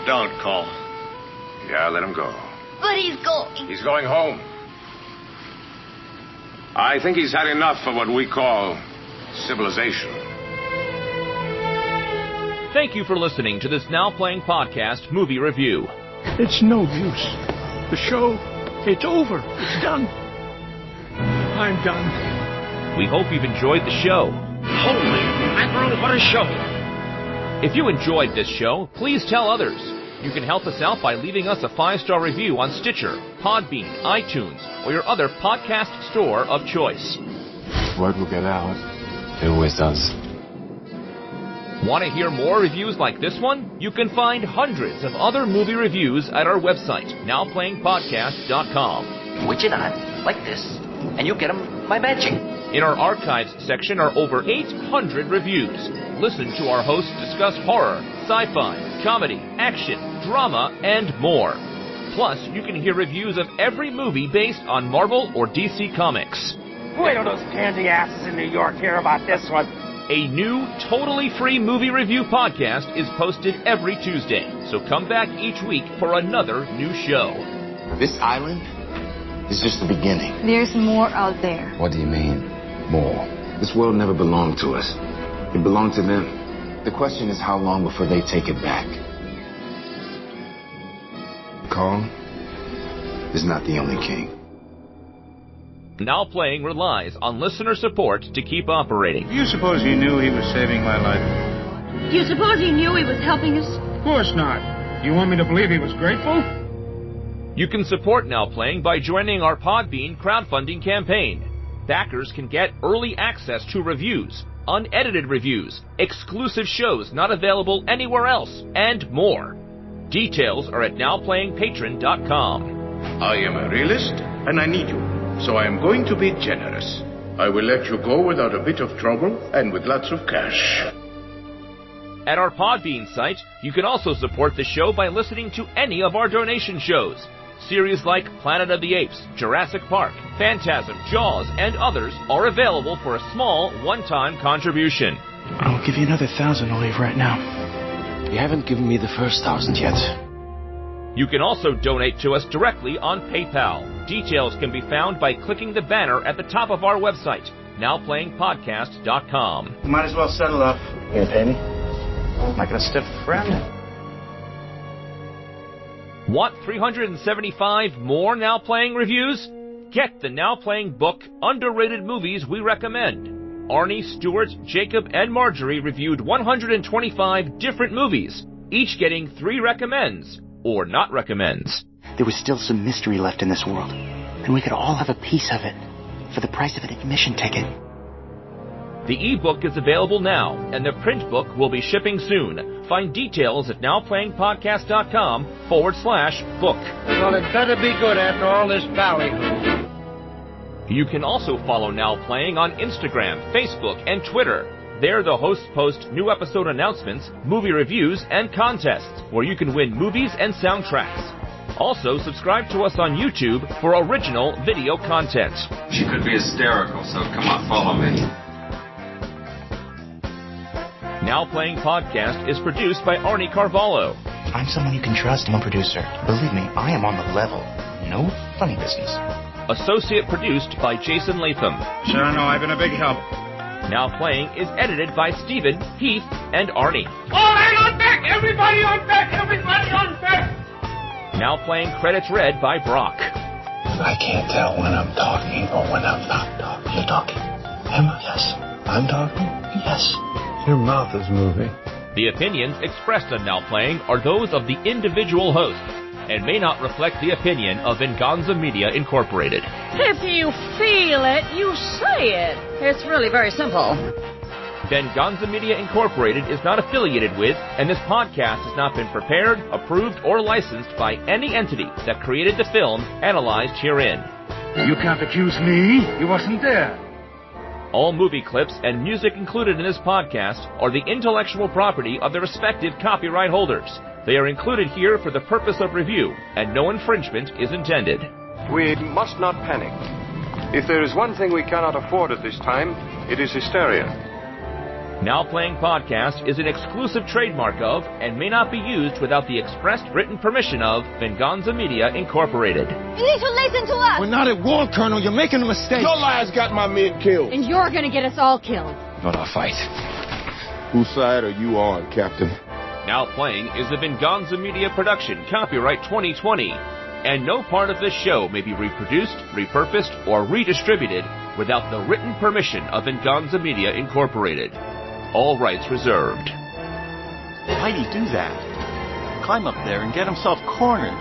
Don't call. Yeah, let him go. But he's going. He's going home. I think he's had enough of what we call civilization. Thank you for listening to this Now Playing Podcast movie review. It's no use. The show, it's over. It's done. I'm done. We hope you've enjoyed the show. Holy mackerel, what a show. If you enjoyed this show, please tell others. You can help us out by leaving us a 5-star review on Stitcher, Podbean, iTunes, or your other podcast store of choice. Word will get out. It always does. Want to hear more reviews like this one? You can find hundreds of other movie reviews at our website, nowplayingpodcast.com. Switch it on, like this, and you'll get my magic. In our archives section are over 800 reviews. Listen to our hosts discuss horror, sci-fi, comedy, action, drama, and more. Plus, you can hear reviews of every movie based on Marvel or DC Comics. Wait till those pansy asses in New York hear about this one. A new, totally free movie review podcast is posted every Tuesday, so come back each week for another new show. This island is just the beginning. There's more out there. What do you mean, more? This world never belonged to us. It belonged to them. The question is how long before they take it back. Kong is not the only king. Now Playing relies on listener support to keep operating. Do you suppose he knew he was saving my life? Do you suppose he knew he was helping us? Of course not. You want me to believe he was grateful? You can support Now Playing by joining our Podbean crowdfunding campaign. Backers can get early access to reviews, unedited reviews, exclusive shows not available anywhere else, and more. Details are at nowplayingpatron.com. I am a realist, and I need you, so I am going to be generous. I will let you go without a bit of trouble and with lots of cash. At our Podbean site, you can also support the show by listening to any of our donation shows. Series like Planet of the Apes, Jurassic Park, Phantasm, Jaws, and others are available for a small, one-time contribution. I'll give you another 1,000 to leave right now. You haven't given me the first 1,000 yet. You can also donate to us directly on PayPal. Details can be found by clicking the banner at the top of our website, nowplayingpodcast.com. You might as well settle up. You gonna pay me? I'm not gonna stiff a friend. Want 375 more Now Playing reviews? Get the Now Playing book, Underrated Movies We Recommend. Arnie, Stuart, Jacob, and Marjorie reviewed 125 different movies, each getting 3 recommends, or not recommends. There was still some mystery left in this world, and we could all have a piece of it for the price of an admission ticket. The ebook is available now, and the print book will be shipping soon. Find details at nowplayingpodcast.com/book. Well, it better be good after all this ballyhoo. You can also follow Now Playing on Instagram, Facebook, and Twitter. There, the hosts post new episode announcements, movie reviews, and contests, where you can win movies and soundtracks. Also, subscribe to us on YouTube for original video content. She could be hysterical, so come on, follow me. Now Playing Podcast is produced by Arnie Carvalho. I'm someone you can trust. I'm a producer. Believe me, I am on the level. No funny business. Associate produced by Jason Latham. Sure, no, I've been a big help. Now Playing is edited by Stephen, Heath, and Arnie. All right, on deck! Everybody on deck! Everybody on deck! Now Playing credits read by Brock. I can't tell when I'm talking or when I'm not talking. You're talking. Am I? Yes. I'm talking. Yes. Your mouth is moving. The opinions expressed on Now Playing are those of the individual host and may not reflect the opinion of Venganza Media Incorporated. If you feel it, you say it. It's really very simple. Venganza Media Incorporated is not affiliated with, and this podcast has not been prepared, approved, or licensed by any entity that created the film analyzed herein. You can't accuse me. You wasn't there. All movie clips and music included in this podcast are the intellectual property of their respective copyright holders. They are included here for the purpose of review, and no infringement is intended. We must not panic. If there is one thing we cannot afford at this time, it is hysteria. Now Playing Podcast is an exclusive trademark of, and may not be used without the expressed written permission of, Venganza Media Incorporated. You need to listen to us. We're not at war, Colonel. You're making a mistake. Your lies got my men killed. And you're going to get us all killed. Not our fight. Whose side are you on, Captain? Now Playing is a Venganza Media production, copyright 2020, and no part of this show may be reproduced, repurposed, or redistributed without the written permission of Venganza Media Incorporated. All rights reserved. Why'd he do that? Climb up there and get himself cornered.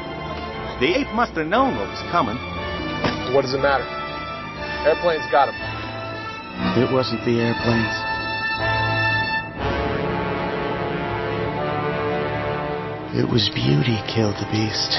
The ape must have known what was coming. What does it matter? Airplanes got him. It wasn't the airplanes. It was beauty killed the beast.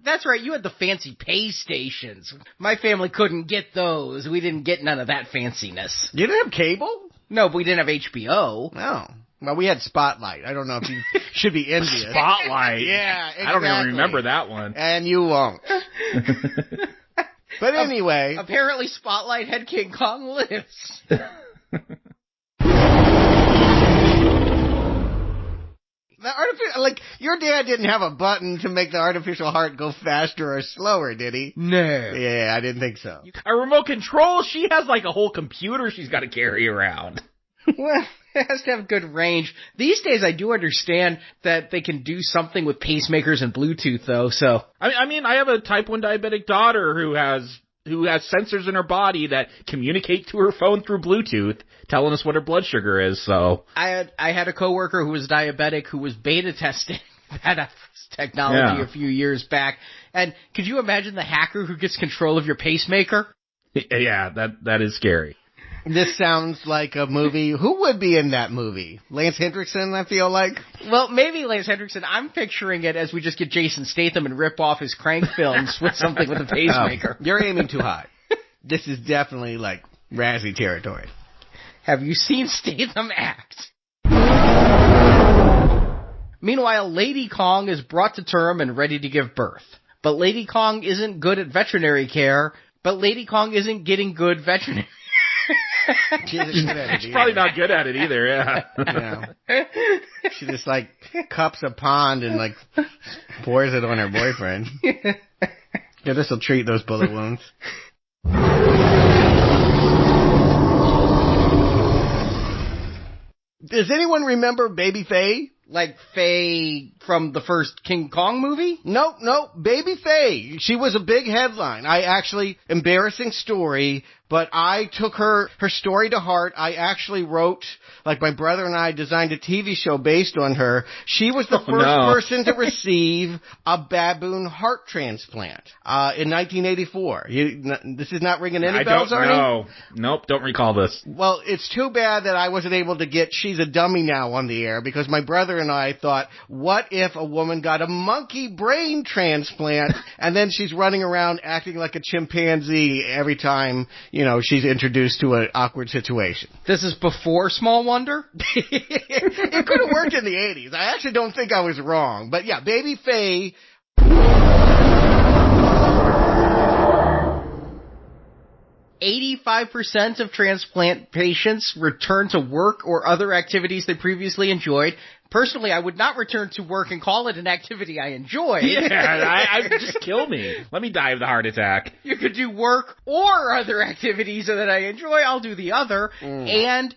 That's right. You had the fancy pay stations. My family couldn't get those. We didn't get none of that fanciness. You didn't have cable? No, but we didn't have HBO. No. Well, we had Spotlight. I don't know if you should be envious. Spotlight? Yeah, exactly. I don't even remember that one. And you won't. But anyway. Apparently Spotlight had King Kong Lives. The artificial, like, your dad didn't have a button to make the artificial heart go faster or slower, did he? No. Yeah, I didn't think so. A remote control? She has like a whole computer she's got to carry around. Well, it has to have good range. These days I do understand that they can do something with pacemakers and Bluetooth, though, so. I mean, I have a type 1 diabetic daughter who has sensors in her body that communicate to her phone through Bluetooth, telling us what her blood sugar is, so. I had a coworker who was diabetic who was beta testing that technology a few years back. And could you imagine the hacker who gets control of your pacemaker? Yeah, that is scary. This sounds like a movie. Who would be in that movie? Lance Hendrickson, I feel like? Well, maybe Lance Hendrickson. I'm picturing it as we just get Jason Statham and rip off his crank films with something with a pacemaker. Oh, you're aiming too high. This is definitely like Razzie territory. Have you seen Statham act? Meanwhile, Lady Kong is brought to term and ready to give birth. But Lady Kong isn't good at veterinary care, but Lady Kong isn't getting good veterinary She isn't good at it She's either. probably not good at it either, yeah. She just, like, cups a pond and, like, pours it on her boyfriend. Yeah, this will treat those bullet wounds. Does anyone remember Baby Faye? Like Faye from the first King Kong movie? Nope. Baby Faye. She was a big headline. Embarrassing story, but I took her story to heart. I actually wrote, like my brother and I designed a TV show based on her. She was the first person to receive a baboon heart transplant in 1984. This is not ringing any bells, Arnie? No. Nope, don't recall this. Well, it's too bad that I wasn't able to get She's a Dummy Now on the air because my brother and I thought, what if a woman got a monkey brain transplant and then she's running around acting like a chimpanzee every time, she's introduced to an awkward situation. This is before Small Wonder? It could have worked in the 80s. I actually don't think I was wrong. But yeah, Baby Faye. 85% of transplant patients return to work or other activities they previously enjoyed. Personally, I would not return to work and call it an activity I enjoy. Yeah, I just kill me. Let me die of the heart attack. You could do work or other activities that I enjoy. I'll do the other. And